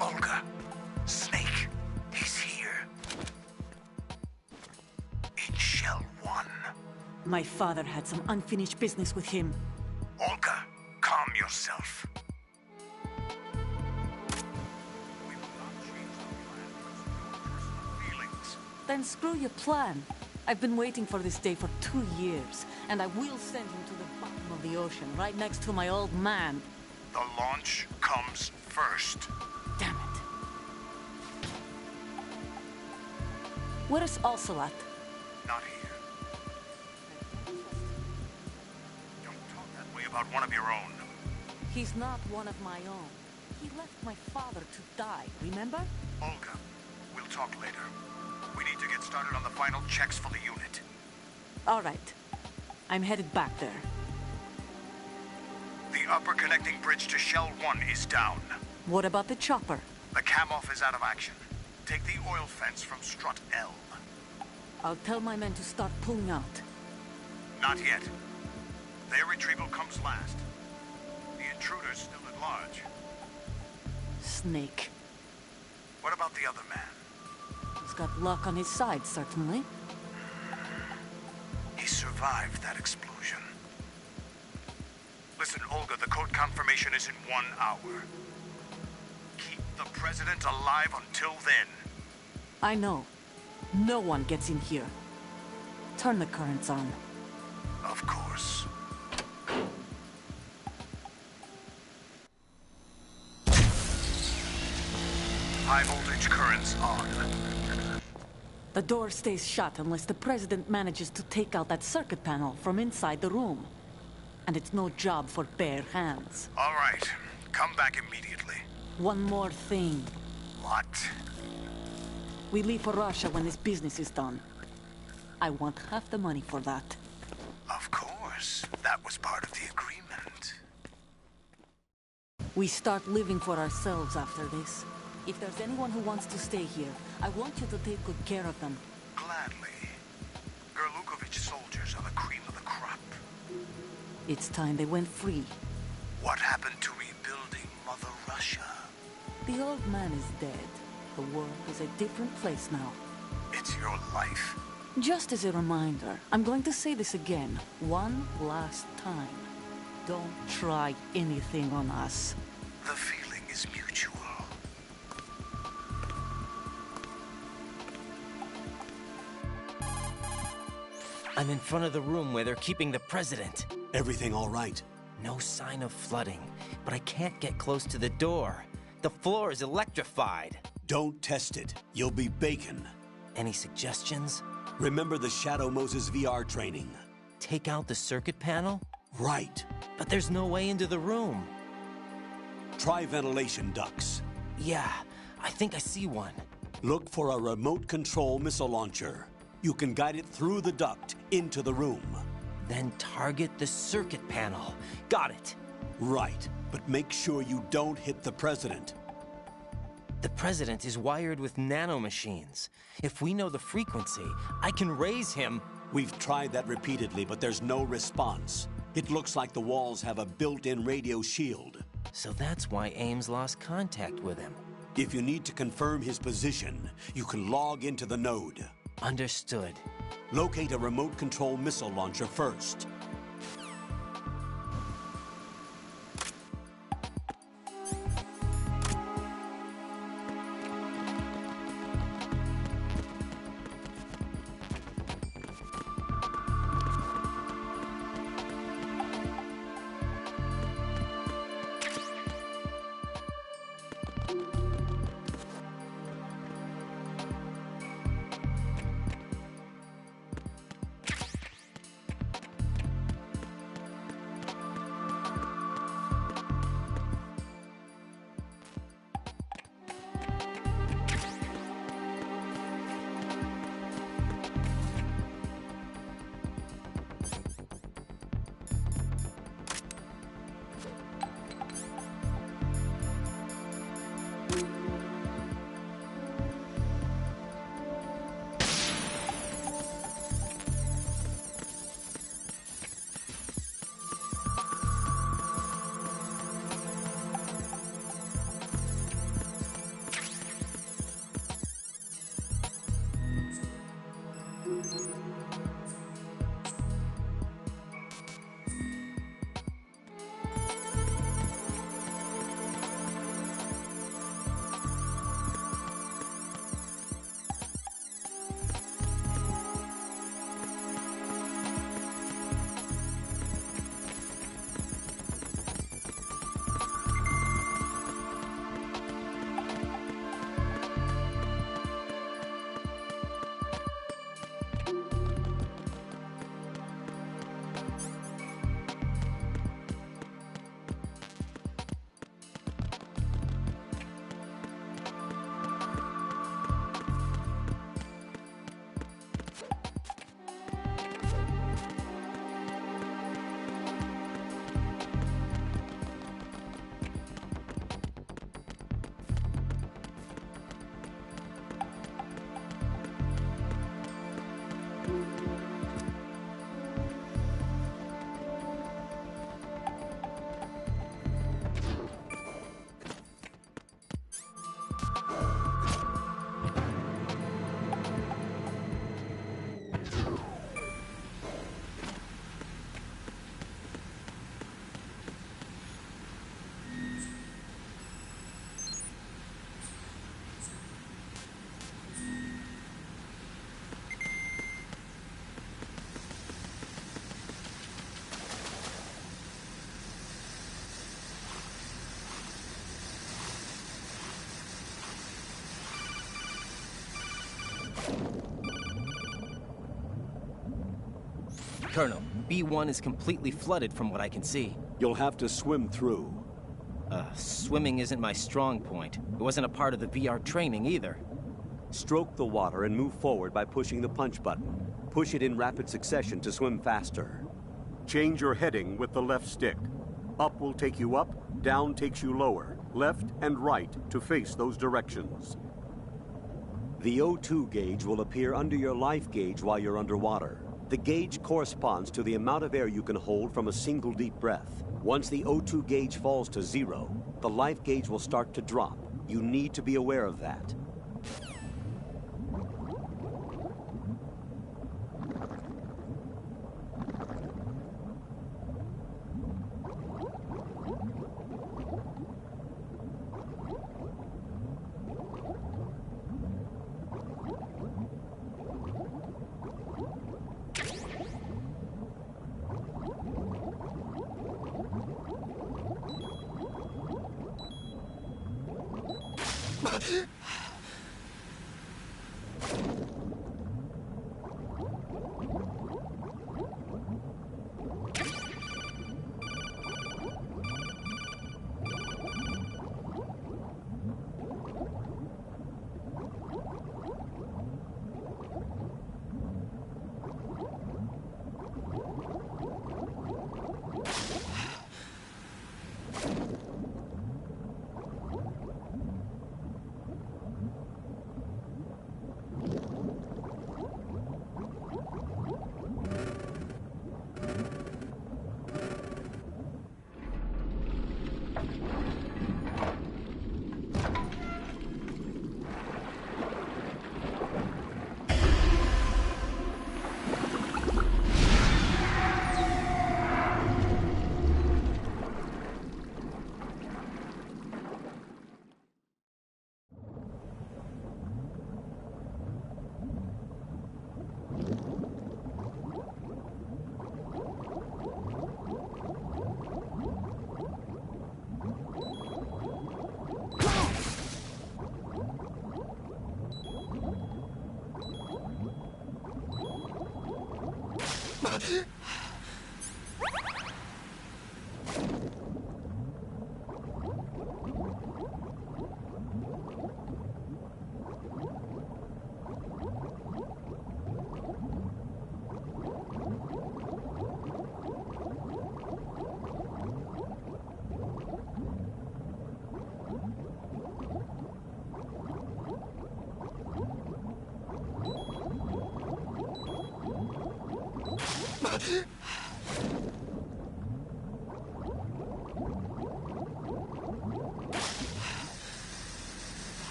Olga, Snake, he's here. In Shell 1. My father had some unfinished business with him. Olga, calm yourself. We will not change our plan for personal feelings. Then screw your plan. I've been waiting for this day for 2 years, and I will send him to the bottom of the ocean, right next to my old man. The launch comes first. Damn it. Where's Ocelot? Not here. Don't talk that way about one of your own. He's not one of my own. He left my father to die, remember? Olga, we'll talk later. We need to get started on the final checks for the unit. All right. I'm headed back there. The upper connecting bridge to Shell 1 is down. What about the chopper? The cam-off is out of action. Take the oil fence from strut L. I'll tell my men to start pulling out. Not yet. Their retrieval comes last. The intruder's still at large. Snake. What about the other man? He's got luck on his side, certainly. He survived that explosion. Listen, Olga, the code confirmation is in 1 hour. Keep the president alive until then. I know. No one gets in here. Turn the currents on. Of course. High voltage currents on. The door stays shut unless the president manages to take out that circuit panel from inside the room. And it's no job for bare hands. All right. Come back immediately. One more thing. What? We leave for Russia when this business is done. I want half the money for that. Of course. That was part of the agreement. We start living for ourselves after this. If there's anyone who wants to stay here, I want you to take good care of them. Gladly. Gerlukovich soldiers are the cream of the crop. It's time they went free. What happened to rebuilding Mother Russia? The old man is dead. The world is a different place now. It's your life. Just as a reminder, I'm going to say this again, one last time. Don't try anything on us. The feeling is mutual. I'm in front of the room where they're keeping the president. Everything all right? No sign of flooding, but I can't get close to the door. The floor is electrified. Don't test it. You'll be bacon. Any suggestions? Remember the Shadow Moses VR training. Take out the circuit panel? Right. But there's no way into the room. Try ventilation ducts. Yeah, I think I see one. Look for a remote control missile launcher. You can guide it through the duct into the room. Then target the circuit panel. Got it. Right, but make sure you don't hit the president. The president is wired with nanomachines. If we know the frequency, I can raise him. We've tried that repeatedly, but there's no response. It looks like the walls have a built-in radio shield. So that's why Ames lost contact with him. If you need to confirm his position, you can log into the node. Understood. Locate a remote control missile launcher first. Colonel, B1 is completely flooded from what I can see. You'll have to swim through. Swimming isn't my strong point. It wasn't a part of the VR training either. Stroke the water and move forward by pushing the punch button. Push it in rapid succession to swim faster. Change your heading with the left stick. Up will take you up, down takes you lower, left and right to face those directions. The O2 gauge will appear under your life gauge while you're underwater. The gauge corresponds to the amount of air you can hold from a single deep breath. Once the O2 gauge falls to 0, the life gauge will start to drop. You need to be aware of that.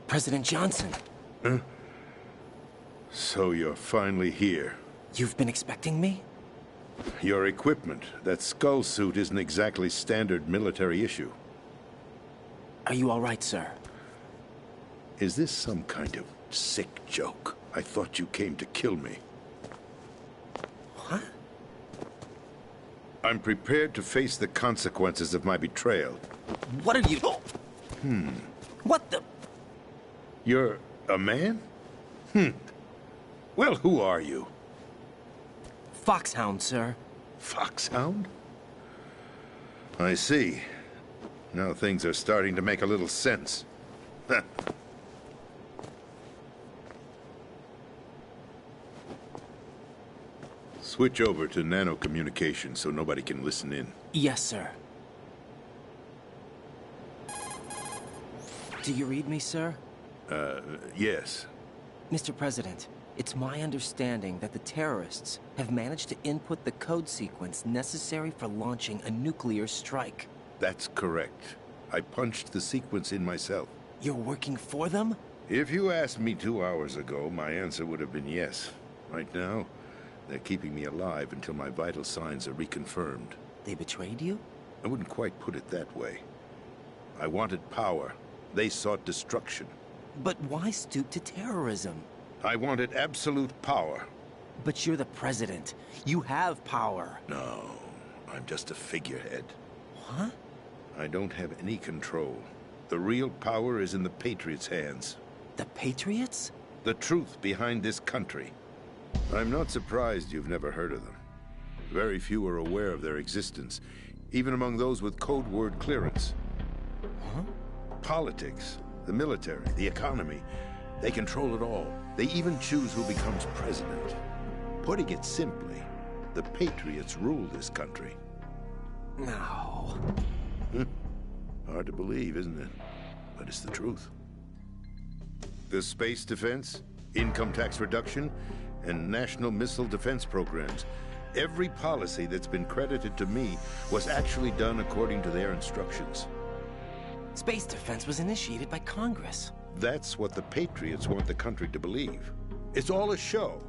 President Johnson. Huh? So you're finally here. You've been expecting me? Your equipment, that skull suit, isn't exactly standard military issue. Are you all right, sir? Is this some kind of sick joke? I thought you came to kill me. What? I'm prepared to face the consequences of my betrayal. What are you... What the... You're a man? Well, who are you? Foxhound, sir. Foxhound? I see. Now things are starting to make a little sense. Switch over to nano-communication so nobody can listen in. Yes, sir. Do you read me, sir? Yes. Mr. President, it's my understanding that the terrorists have managed to input the code sequence necessary for launching a nuclear strike. That's correct. I punched the sequence in myself. You're working for them? If you asked me 2 hours ago, my answer would have been yes. Right now, they're keeping me alive until my vital signs are reconfirmed. They betrayed you? I wouldn't quite put it that way. I wanted power. They sought destruction. But why stoop to terrorism? I wanted absolute power. But you're the president. You have power. No, I'm just a figurehead. What? I don't have any control. The real power is in the Patriots' hands. The Patriots? The truth behind this country. I'm not surprised you've never heard of them. Very few are aware of their existence, even among those with code word clearance. Huh? Politics, the military, the economy, they control it all. They even choose who becomes president. Putting it simply, the Patriots rule this country. No. Hard to believe, isn't it? But it's the truth. The space defense, income tax reduction, and national missile defense programs. Every policy that's been credited to me was actually done according to their instructions. Space defense was initiated by Congress. That's what the Patriots want the country to believe. It's all a show.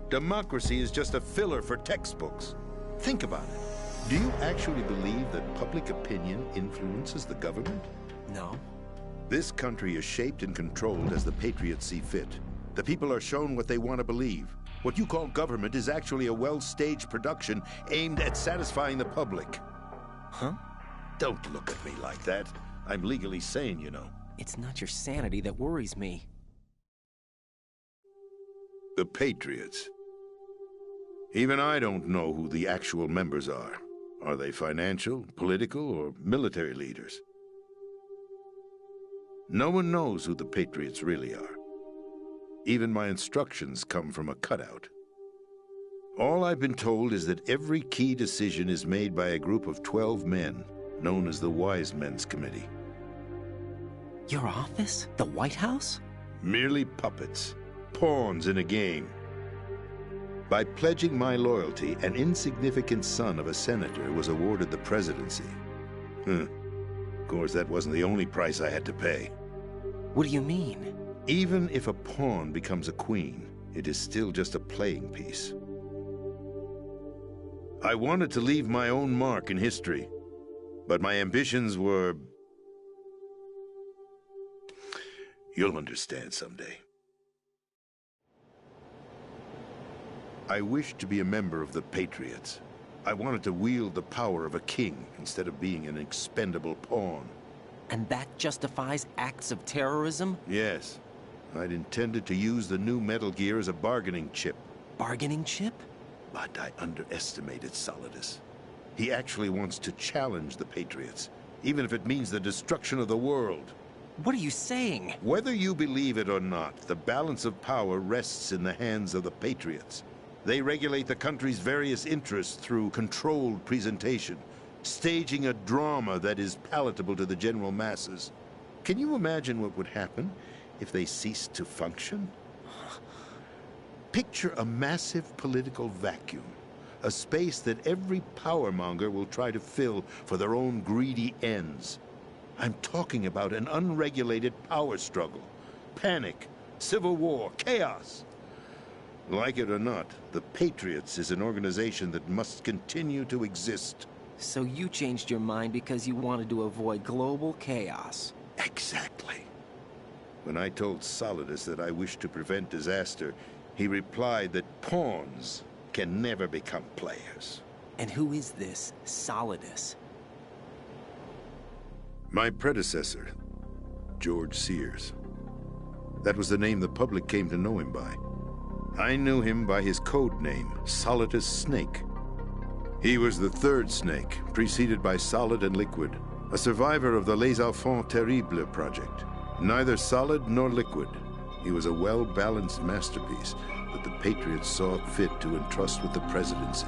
Democracy is just a filler for textbooks. Think about it. Do you actually believe that public opinion influences the government? No. This country is shaped and controlled as the Patriots see fit. The people are shown what they want to believe. What you call government is actually a well-staged production aimed at satisfying the public. Huh? Don't look at me like that. I'm legally sane, you know. It's not your sanity that worries me. The Patriots. Even I don't know who the actual members are. Are they financial, political, or military leaders? No one knows who the Patriots really are. Even my instructions come from a cutout. All I've been told is that every key decision is made by a group of 12 men, known as the Wise Men's Committee. Your office? The White House? Merely puppets, pawns in a game. By pledging my loyalty, an insignificant son of a senator was awarded the presidency. Of course, that wasn't the only price I had to pay. What do you mean? Even if a pawn becomes a queen, it is still just a playing piece. I wanted to leave my own mark in history, but my ambitions were... You'll understand someday. I wished to be a member of the Patriots. I wanted to wield the power of a king instead of being an expendable pawn. And that justifies acts of terrorism? Yes. I'd intended to use the new Metal Gear as a bargaining chip. Bargaining chip? But I underestimated Solidus. He actually wants to challenge the Patriots, even if it means the destruction of the world. What are you saying? Whether you believe it or not, the balance of power rests in the hands of the Patriots. They regulate the country's various interests through controlled presentation, staging a drama that is palatable to the general masses. Can you imagine what would happen if they ceased to function? Picture a massive political vacuum, a space that every powermonger will try to fill for their own greedy ends. I'm talking about an unregulated power struggle, panic, civil war, chaos. Like it or not, the Patriots is an organization that must continue to exist. So you changed your mind because you wanted to avoid global chaos. Exactly. When I told Solidus that I wished to prevent disaster, he replied that pawns can never become players. And who is this Solidus? My predecessor, George Sears. That was the name the public came to know him by. I knew him by his code name, Solidus Snake. He was the third snake, preceded by Solid and Liquid, a survivor of the Les Enfants Terribles project. Neither solid nor liquid, he was a well-balanced masterpiece that the Patriots saw fit to entrust with the presidency.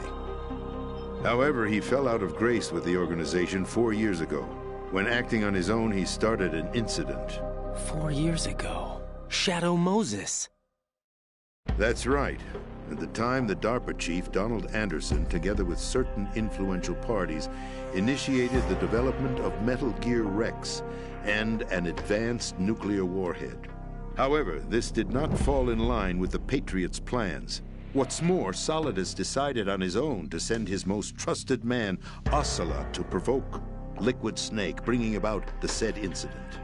However, he fell out of grace with the organization 4 years ago. When acting on his own, he started an incident. 4 years ago? Shadow Moses. That's right. At the time, the DARPA chief, Donald Anderson, together with certain influential parties, initiated the development of Metal Gear Rex and an advanced nuclear warhead. However, this did not fall in line with the Patriots' plans. What's more, Solidus decided on his own to send his most trusted man, Ocelot, to provoke Liquid Snake, bringing about the said incident.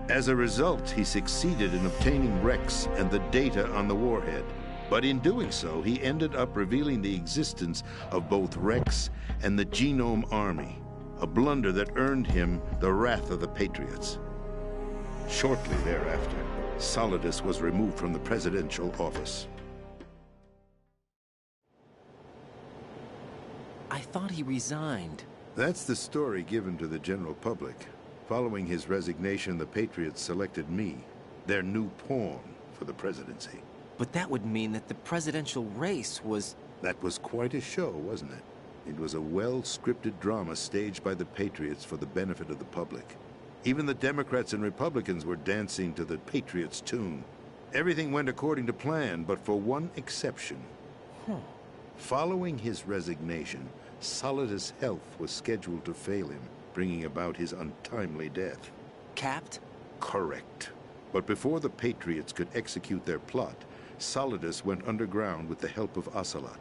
As a result, he succeeded in obtaining Rex and the data on the warhead. But in doing so, he ended up revealing the existence of both Rex and the Genome Army, a blunder that earned him the wrath of the Patriots. Shortly thereafter, Solidus was removed from the presidential office. I thought he resigned. That's the story given to the general public. Following his resignation, the Patriots selected me, their new pawn, for the presidency. But that would mean that the presidential race was... That was quite a show, wasn't it? It was a well-scripted drama staged by the Patriots for the benefit of the public. Even the Democrats and Republicans were dancing to the Patriots' tune. Everything went according to plan, but for one exception. Following his resignation, Solidus' health was scheduled to fail him, bringing about his untimely death. Capped? Correct. But before the Patriots could execute their plot, Solidus went underground with the help of Ocelot.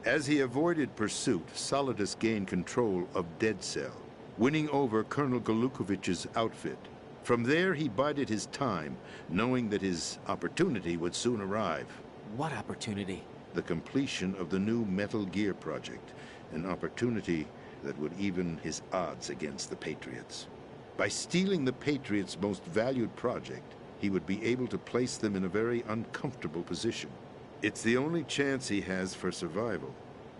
As he avoided pursuit, Solidus gained control of Dead Cell, winning over Colonel Golukovich's outfit. From there, he bided his time, knowing that his opportunity would soon arrive. What opportunity? The completion of the new Metal Gear project, an opportunity that would even his odds against the Patriots. By stealing the Patriots' most valued project, he would be able to place them in a very uncomfortable position. It's the only chance he has for survival.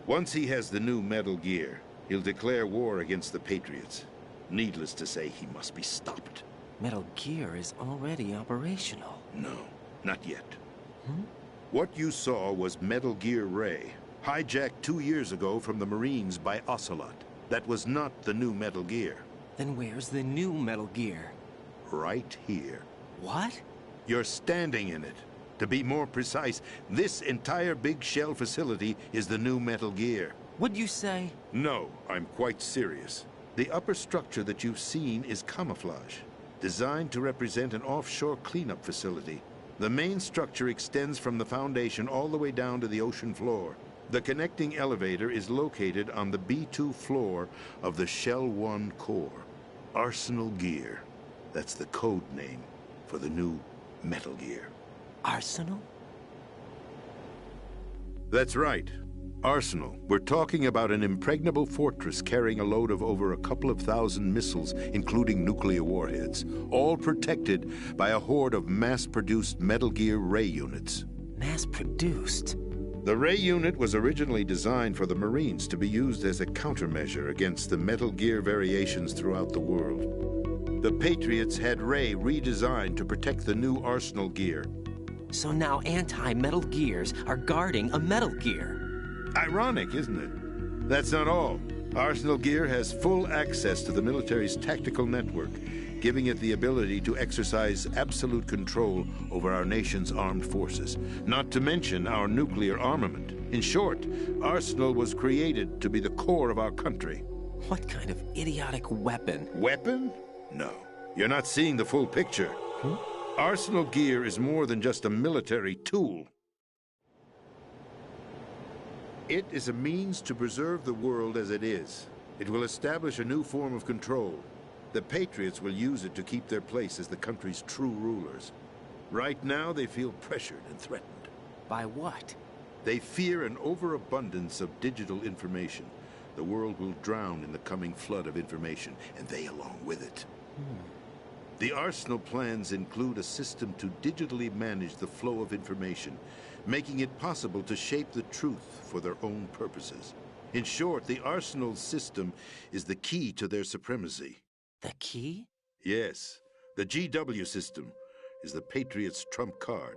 Once he has the new Metal Gear, he'll declare war against the Patriots. Needless to say, he must be stopped. Metal Gear is already operational. No, not yet. What you saw was Metal Gear Ray, hijacked 2 years ago from the Marines by Ocelot. That was not the new Metal Gear. Then where's the new Metal Gear? Right here. What? You're standing in it. To be more precise, this entire big shell facility is the new Metal Gear. What'd you say? No, I'm quite serious. The upper structure that you've seen is camouflage, designed to represent an offshore cleanup facility. The main structure extends from the foundation all the way down to the ocean floor. The connecting elevator is located on the B2 floor of the Shell 1 core. Arsenal Gear. That's the code name for the new Metal Gear. Arsenal? That's right. Arsenal. We're talking about an impregnable fortress carrying a load of over a couple of thousand missiles, including nuclear warheads, all protected by a horde of mass-produced Metal Gear Ray units. Mass-produced? The Ray unit was originally designed for the Marines to be used as a countermeasure against the Metal Gear variations throughout the world. The Patriots had Ray redesigned to protect the new Arsenal Gear. So now anti-Metal Gears are guarding a Metal Gear. Ironic, isn't it? That's not all. Arsenal Gear has full access to the military's tactical network, giving it the ability to exercise absolute control over our nation's armed forces, not to mention our nuclear armament. In short, Arsenal was created to be the core of our country. What kind of idiotic weapon? Weapon? No. You're not seeing the full picture. Arsenal gear is more than just a military tool. It is a means to preserve the world as it is. It will establish a new form of control. The Patriots will use it to keep their place as the country's true rulers. Right now, they feel pressured and threatened. By what? They fear an overabundance of digital information. The world will drown in the coming flood of information, and they along with it. The Arsenal plans include a system to digitally manage the flow of information, making it possible to shape the truth for their own purposes. In short, the Arsenal system is the key to their supremacy. The key? Yes. The GW system is the Patriots' trump card.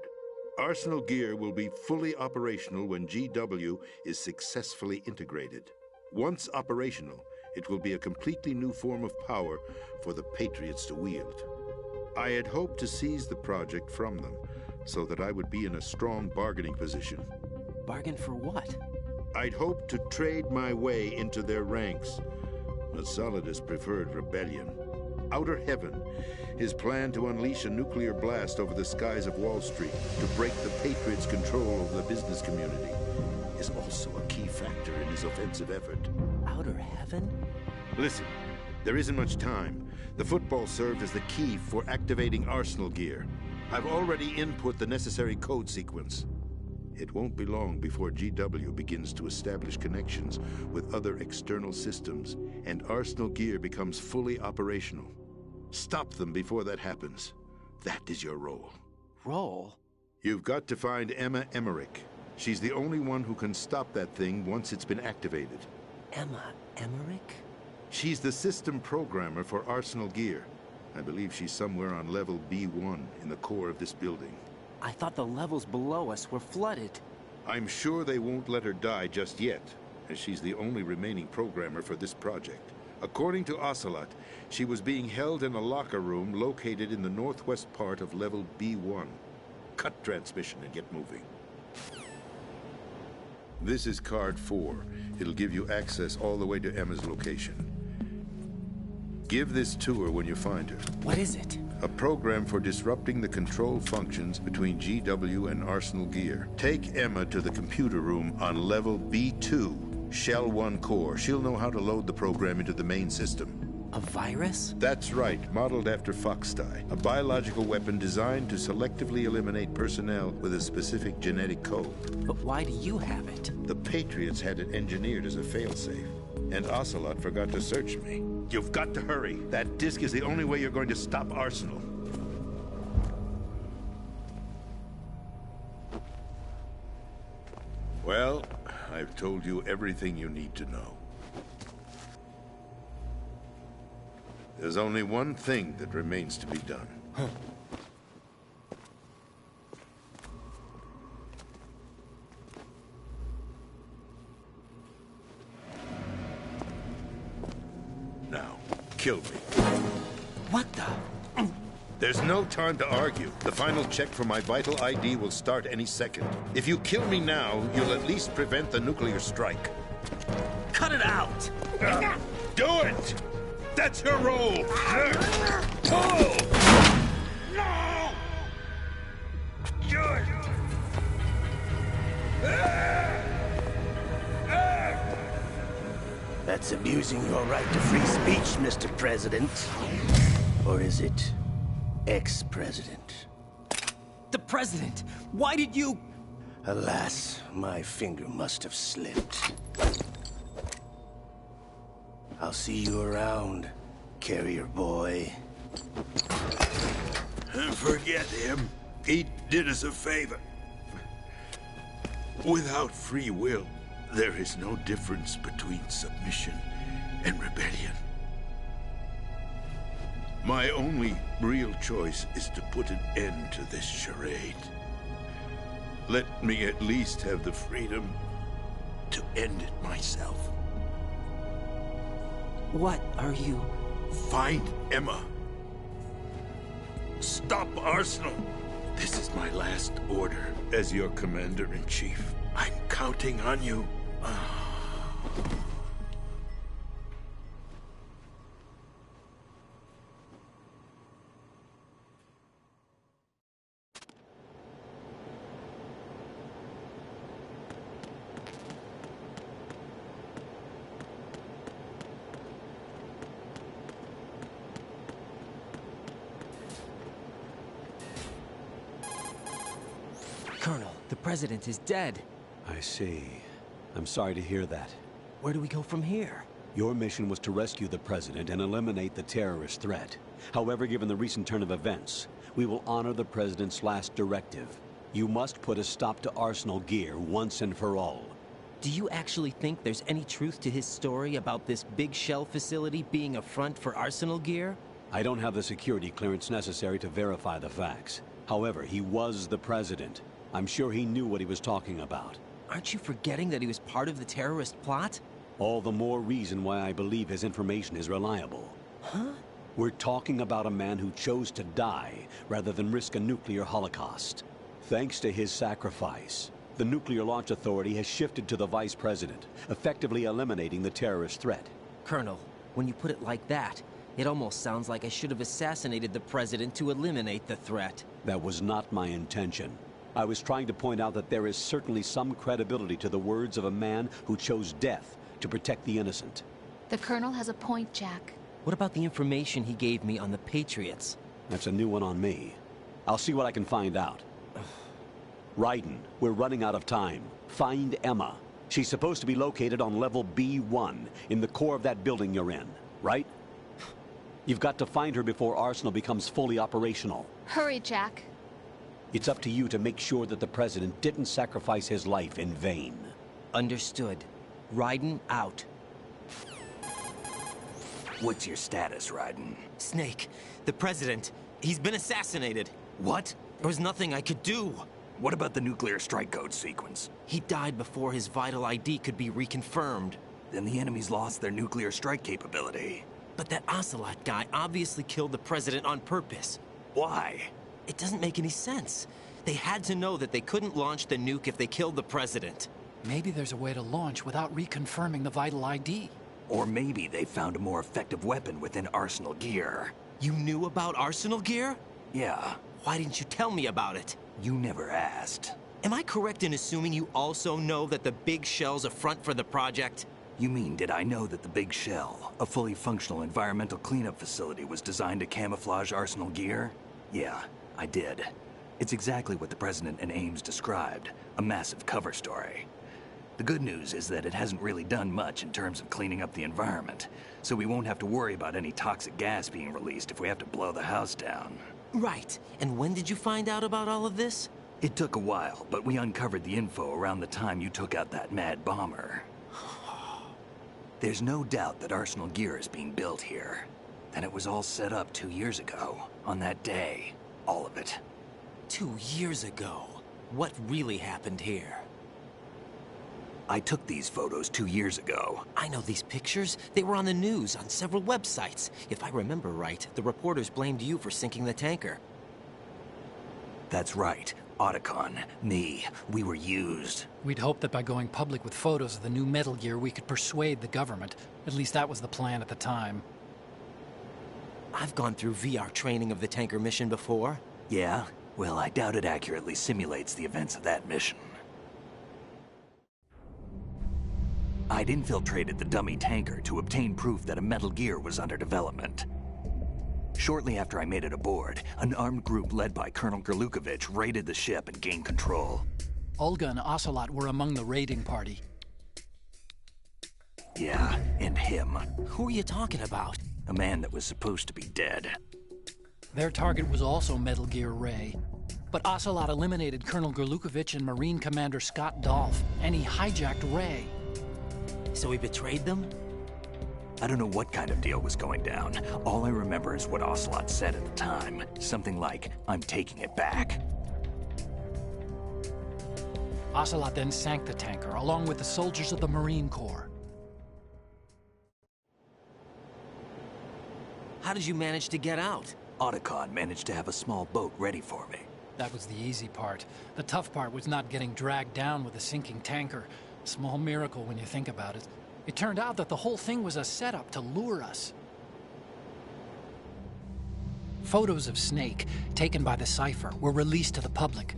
Arsenal gear will be fully operational when GW is successfully integrated. Once operational, it will be a completely new form of power for the Patriots to wield. I had hoped to seize the project from them, so that I would be in a strong bargaining position. Bargain for what? I'd hoped to trade my way into their ranks. But Solidus preferred rebellion. Outer Heaven, his plan to unleash a nuclear blast over the skies of Wall Street to break the Patriots' control over the business community, is also a key factor in his offensive effort. Outer Heaven? Listen, there isn't much time. The football served as the key for activating Arsenal gear. I've already input the necessary code sequence. It won't be long before GW begins to establish connections with other external systems, and Arsenal gear becomes fully operational. Stop them before that happens. That is your role. Role? You've got to find Emma Emmerich. She's the only one who can stop that thing once it's been activated. Emma Emmerich? She's the system programmer for Arsenal gear. I believe she's somewhere on level B1 in the core of this building. I thought the levels below us were flooded. I'm sure they won't let her die just yet, as she's the only remaining programmer for this project. According to Ocelot, she was being held in a locker room located in the northwest part of level B1. Cut transmission and get moving. This is card 4. It'll give you access all the way to Emma's location. Give this to her when you find her. What is it? A program for disrupting the control functions between GW and Arsenal gear. Take Emma to the computer room on level B2, Shell 1 core. She'll know how to load the program into the main system. A virus? That's right, modeled after Foxdie. A biological weapon designed to selectively eliminate personnel with a specific genetic code. But why do you have it? The Patriots had it engineered as a failsafe, and Ocelot forgot to search me. You've got to hurry. That disk is the only way you're going to stop Arsenal. Well, I've told you everything you need to know. There's only one thing that remains to be done. Now, kill me. What the? There's no time to argue. The final check for my vital ID will start any second. If you kill me now, you'll at least prevent the nuclear strike. Cut it out! Do it! That's your role! Pull! No! Do it! That's abusing your right to free speech, Mr. President. Or is it ex-president? The president! Why did you... Alas, my finger must have slipped. I'll see you around, carrier boy. Forget him. He did us a favor. Without free will, there is no difference between submission and rebellion. My only real choice is to put an end to this charade. Let me at least have the freedom to end it myself. What are you... Find Emma. Stop Arsenal. This is my last order as your commander-in-chief. I'm counting on you. Colonel, the President is dead. I see. I'm sorry to hear that. Where do we go from here? Your mission was to rescue the President and eliminate the terrorist threat. However, given the recent turn of events, we will honor the President's last directive. You must put a stop to Arsenal Gear once and for all. Do you actually think there's any truth to his story about this big shell facility being a front for Arsenal Gear? I don't have the security clearance necessary to verify the facts. However, he was the President. I'm sure he knew what he was talking about. Aren't you forgetting that he was part of the terrorist plot? All the more reason why I believe his information is reliable. Huh? We're talking about a man who chose to die rather than risk a nuclear holocaust. Thanks to his sacrifice, the Nuclear Launch Authority has shifted to the Vice President, effectively eliminating the terrorist threat. Colonel, when you put it like that, it almost sounds like I should have assassinated the President to eliminate the threat. That was not my intention. I was trying to point out that there is certainly some credibility to the words of a man who chose death to protect the innocent. The Colonel has a point, Jack. What about the information he gave me on the Patriots? That's a new one on me. I'll see what I can find out. Raiden, we're running out of time. Find Emma. She's supposed to be located on level B1, in the core of that building you're in, right? You've got to find her before Arsenal becomes fully operational. Hurry, Jack. It's up to you to make sure that the President didn't sacrifice his life in vain. Understood. Raiden out. What's your status, Raiden? Snake, the President, he's been assassinated. What? There was nothing I could do. What about the nuclear strike code sequence? He died before his vital ID could be reconfirmed. Then the enemy's lost their nuclear strike capability. But that Ocelot guy obviously killed the President on purpose. Why? It doesn't make any sense. They had to know that they couldn't launch the nuke if they killed the President. Maybe there's a way to launch without reconfirming the vital ID. Or maybe they found a more effective weapon within Arsenal Gear. You knew about Arsenal Gear? Yeah. Why didn't you tell me about it? You never asked. Am I correct in assuming you also know that the Big Shell's a front for the project? You mean, did I know that the Big Shell, a fully functional environmental cleanup facility, was designed to camouflage Arsenal Gear? Yeah, I did. It's exactly what the President and Ames described, a massive cover story. The good news is that it hasn't really done much in terms of cleaning up the environment, so we won't have to worry about any toxic gas being released if we have to blow the house down. Right. And when did you find out about all of this? It took a while, but we uncovered the info around the time you took out that mad bomber. There's no doubt that Arsenal Gear is being built here. And it was all set up 2 years ago, on that day. All of it. 2 years ago? What really happened here? I took these photos 2 years ago. I know these pictures. They were on the news, on several websites. If I remember right, the reporters blamed you for sinking the tanker. That's right. Otacon, me, we were used. We'd hoped that by going public with photos of the new Metal Gear, we could persuade the government. At least that was the plan at the time. I've gone through VR training of the tanker mission before. Yeah? Well, I doubt it accurately simulates the events of that mission. I'd infiltrated the dummy tanker to obtain proof that a Metal Gear was under development. Shortly after I made it aboard, an armed group led by Colonel Gerlukovich raided the ship and gained control. Olga and Ocelot were among the raiding party. Yeah, and him. Who are you talking about? A man that was supposed to be dead. Their target was also Metal Gear Ray. But Ocelot eliminated Colonel Gerlukovich and Marine Commander Scott Dolph, and he hijacked Ray. So he betrayed them? I don't know what kind of deal was going down. All I remember is what Ocelot said at the time. Something like, "I'm taking it back." Ocelot then sank the tanker, along with the soldiers of the Marine Corps. How did you manage to get out? Otacon managed to have a small boat ready for me. That was the easy part. The tough part was not getting dragged down with a sinking tanker. Small miracle when you think about it. It turned out that the whole thing was a setup to lure us. Photos of Snake, taken by the Cypher, were released to the public.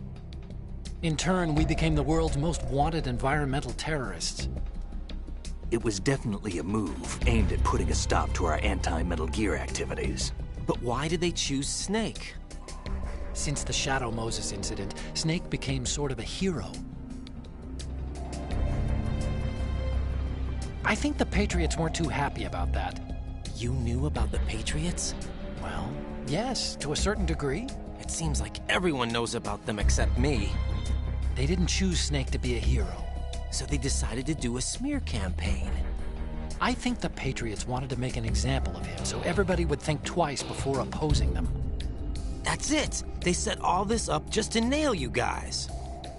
In turn, we became the world's most wanted environmental terrorists. It was definitely a move aimed at putting a stop to our anti-Metal Gear activities. But why did they choose Snake? Since the Shadow Moses incident, Snake became sort of a hero. I think the Patriots weren't too happy about that. You knew about the Patriots? Well, yes, to a certain degree. It seems like everyone knows about them except me. They didn't choose Snake to be a hero. So they decided to do a smear campaign. I think the Patriots wanted to make an example of him so everybody would think twice before opposing them. That's it! They set all this up just to nail you guys.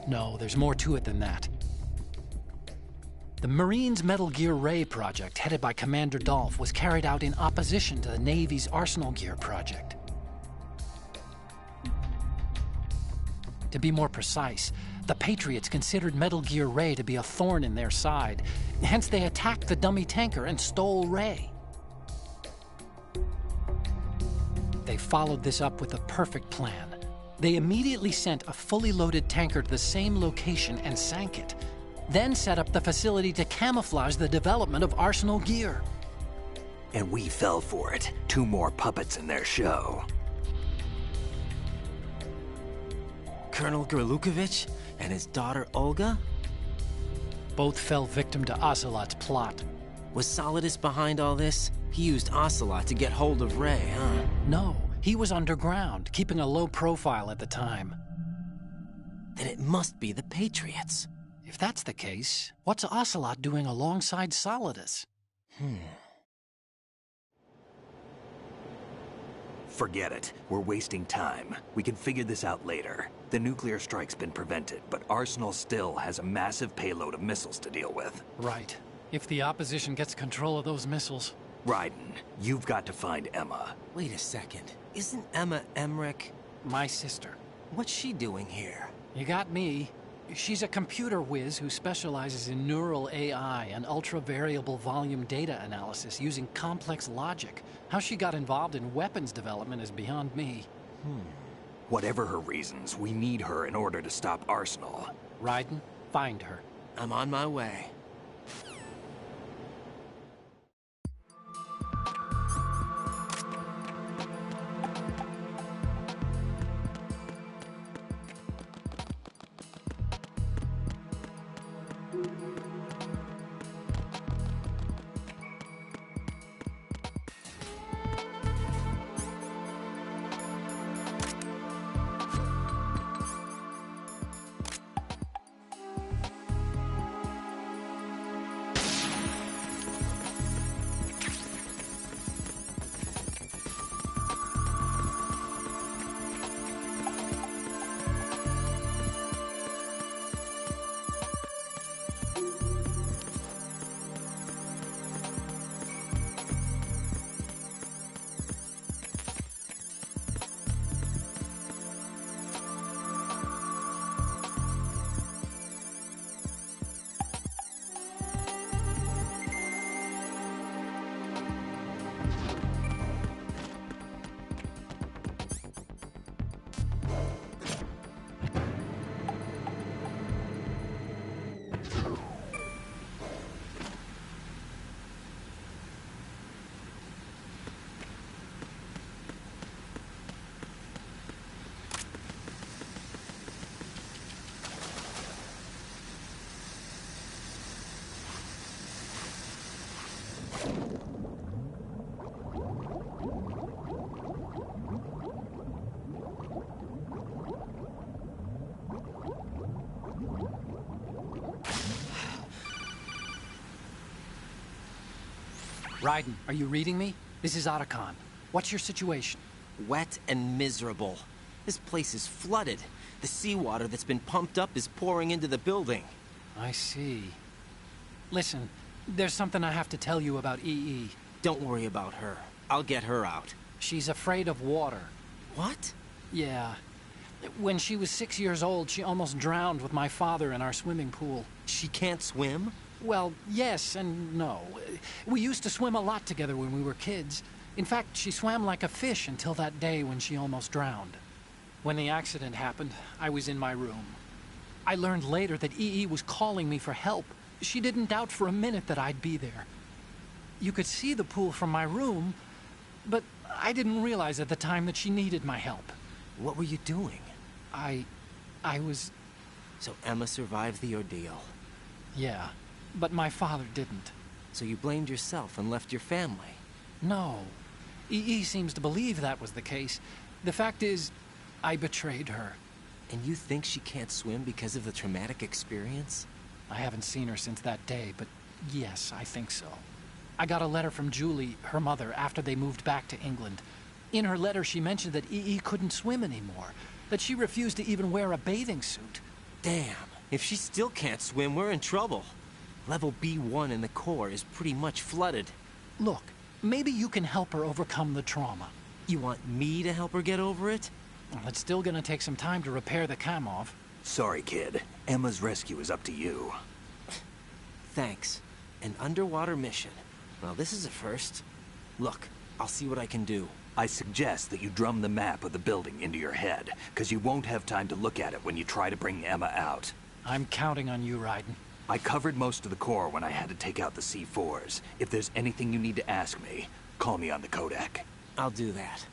No, there's more to it than that. The Marines' Metal Gear Ray project, headed by Commander Dolph, was carried out in opposition to the Navy's Arsenal Gear project. To be more precise, the Patriots considered Metal Gear Ray to be a thorn in their side. Hence, they attacked the dummy tanker and stole Ray. They followed this up with a perfect plan. They immediately sent a fully loaded tanker to the same location and sank it, then set up the facility to camouflage the development of Arsenal Gear. And we fell for it. 2 more puppets in their show. Colonel Gerlukovich and his daughter Olga? Both fell victim to Ocelot's plot. Was Solidus behind all this? He used Ocelot to get hold of Ray, huh? No, he was underground, keeping a low profile at the time. Then it must be the Patriots. If that's the case, what's Ocelot doing alongside Solidus? Forget it. We're wasting time. We can figure this out later. The nuclear strike's been prevented, but Arsenal still has a massive payload of missiles to deal with. Right. If the opposition gets control of those missiles. Raiden, you've got to find Emma. Wait a second. Isn't Emma Emmerich my sister? What's she doing here? You got me. She's a computer whiz who specializes in neural AI and ultra-variable volume data analysis using complex logic. How she got involved in weapons development is beyond me. Whatever her reasons, we need her in order to stop Arsenal. Raiden, find her. I'm on my way. Raiden, are you reading me? This is Otacon. What's your situation? Wet and miserable. This place is flooded. The seawater that's been pumped up is pouring into the building. I see. Listen, there's something I have to tell you about EE. Don't worry about her. I'll get her out. She's afraid of water. What? Yeah. When she was 6 years old, she almost drowned with my father in our swimming pool. She can't swim? Well, yes and no. We used to swim a lot together when we were kids. In fact, she swam like a fish until that day when she almost drowned. When the accident happened, I was in my room. I learned later that EE was calling me for help. She didn't doubt for a minute that I'd be there. You could see the pool from my room, but I didn't realize at the time that she needed my help. What were you doing? I was... So Emma survived the ordeal. Yeah, but my father didn't. So you blamed yourself and left your family? No. EE seems to believe that was the case. The fact is, I betrayed her. And you think she can't swim because of the traumatic experience? I haven't seen her since that day, but yes, I think so. I got a letter from Julie, her mother, after they moved back to England. In her letter, she mentioned that EE couldn't swim anymore, that she refused to even wear a bathing suit. Damn, if she still can't swim, we're in trouble. Level B1 in the core is pretty much flooded. Look, maybe you can help her overcome the trauma. You want me to help her get over it? Well, it's still gonna take some time to repair the Kamov. Sorry, kid. Emma's rescue is up to you. Thanks. An underwater mission. Well, this is a first. Look, I'll see what I can do. I suggest that you drum the map of the building into your head, because you won't have time to look at it when you try to bring Emma out. I'm counting on you, Raiden. I covered most of the core when I had to take out the C4s. If there's anything you need to ask me, call me on the Kodak. I'll do that.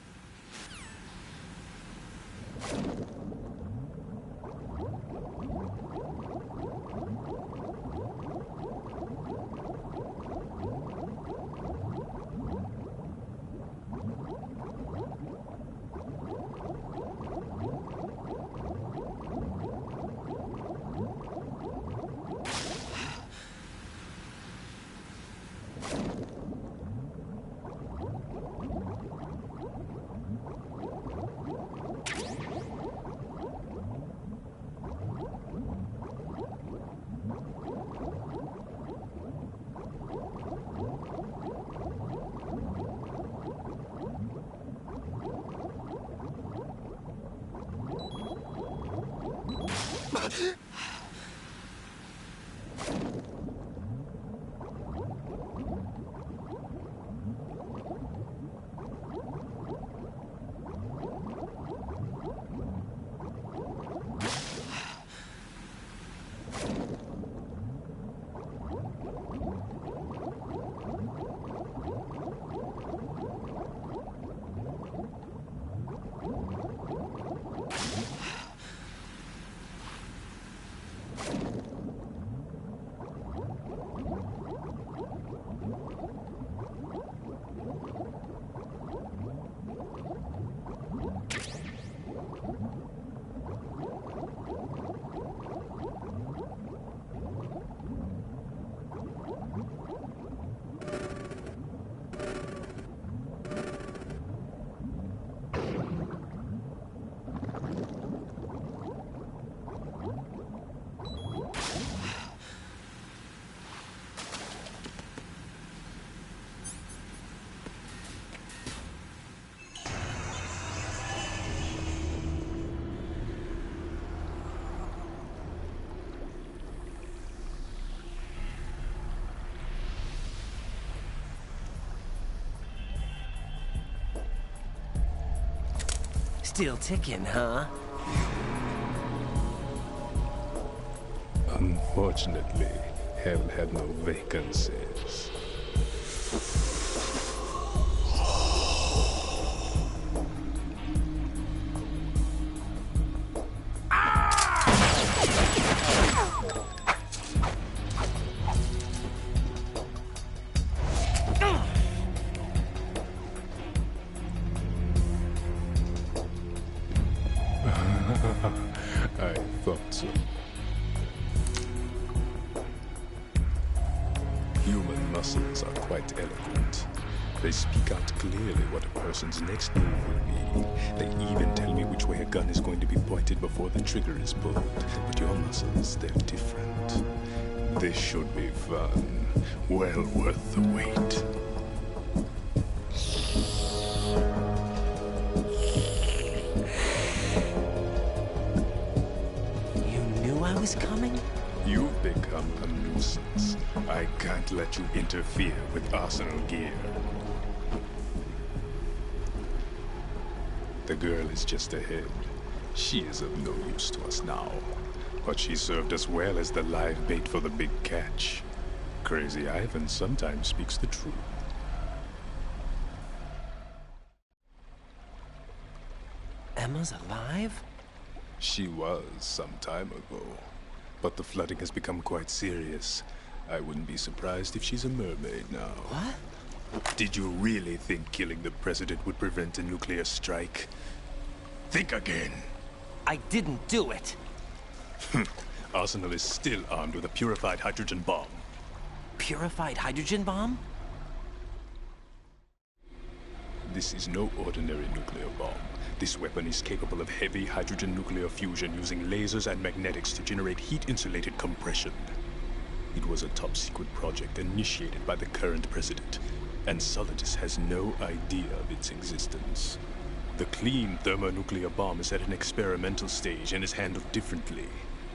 Still ticking, huh? Unfortunately, hell had no vacancies. I thought so. Human muscles are quite eloquent. They speak out clearly what a person's next move will be. They even tell me which way a gun is going to be pointed before the trigger is pulled. But your muscles, they're different. This should be fun. Well worth the wait. I was coming? You've become a nuisance. I can't let you interfere with Arsenal gear. The girl is just ahead. She is of no use to us now. But she served us well as the live bait for the big catch. Crazy Ivan sometimes speaks the truth. Emma's alive? She was some time ago. But the flooding has become quite serious. I wouldn't be surprised if she's a mermaid now. What? Did you really think killing the president would prevent a nuclear strike? Think again. I didn't do it. Arsenal is still armed with a purified hydrogen bomb. Purified hydrogen bomb? This is no ordinary nuclear bomb. This weapon is capable of heavy hydrogen nuclear fusion using lasers and magnetics to generate heat-insulated compression. It was a top-secret project initiated by the current president, and Solidus has no idea of its existence. The clean thermonuclear bomb is at an experimental stage and is handled differently.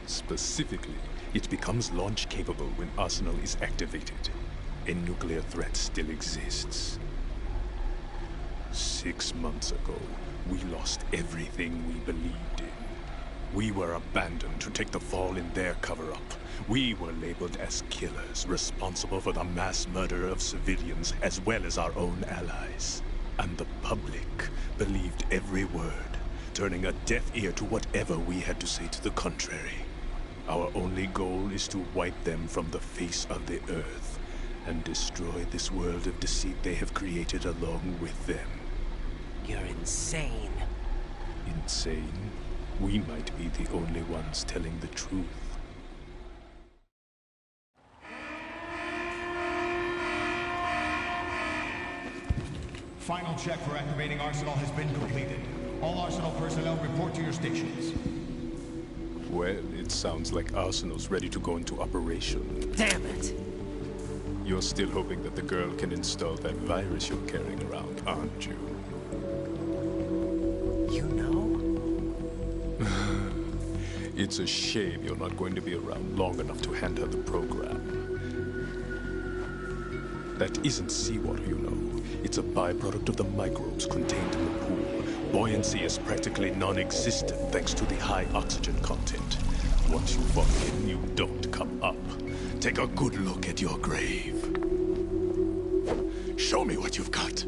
Specifically, it becomes launch-capable when Arsenal is activated. A nuclear threat still exists. 6 months ago, we lost everything we believed in. We were abandoned to take the fall in their cover-up. We were labeled as killers, responsible for the mass murder of civilians as well as our own allies. And the public believed every word, turning a deaf ear to whatever we had to say to the contrary. Our only goal is to wipe them from the face of the earth and destroy this world of deceit they have created along with them. You're insane. Insane? We might be the only ones telling the truth. Final check for activating Arsenal has been completed. All Arsenal personnel report to your stations. Well, it sounds like Arsenal's ready to go into operation. Damn it! You're still hoping that the girl can install that virus you're carrying around, aren't you? You know? It's a shame you're not going to be around long enough to hand her the program. That isn't seawater, you know. It's a byproduct of the microbes contained in the pool. Buoyancy is practically non-existent thanks to the high oxygen content. Once you fall in, you don't come up. Take a good look at your grave. Show me what you've got.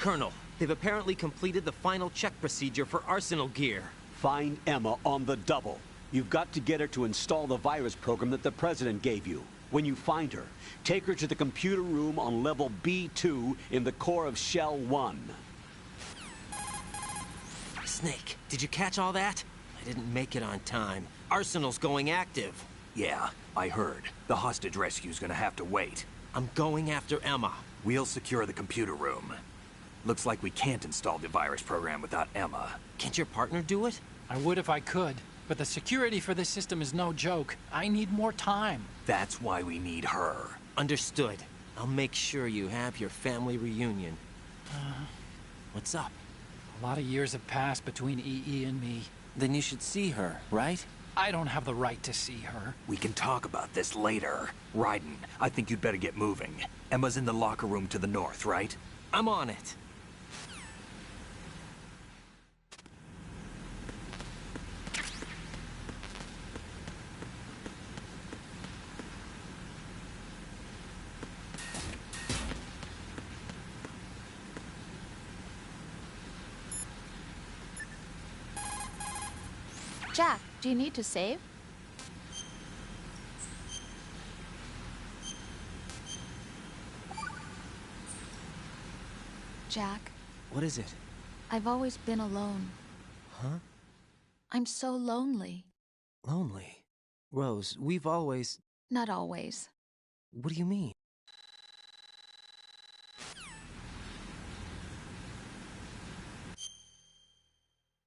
Colonel, they've apparently completed the final check procedure for arsenal gear. Find Emma on the double. You've got to get her to install the virus program that the President gave you. When you find her, take her to the computer room on level B2 in the core of Shell 1. Snake, did you catch all that? I didn't make it on time. Arsenal's going active. Yeah, I heard. The hostage rescue's gonna have to wait. I'm going after Emma. We'll secure the computer room. Looks like we can't install the virus program without Emma. Can't your partner do it? I would if I could, but the security for this system is no joke. I need more time. That's why we need her. Understood. I'll make sure you have your family reunion. What's up? A lot of years have passed between EE and me. Then you should see her, right? I don't have the right to see her. We can talk about this later. Raiden, I think you'd better get moving. Emma's in the locker room to the north, right? I'm on it. Jack, do you need to save? Jack. What is it? I've always been alone. Huh? I'm so lonely. Lonely? Rose, we've always... Not always. What do you mean?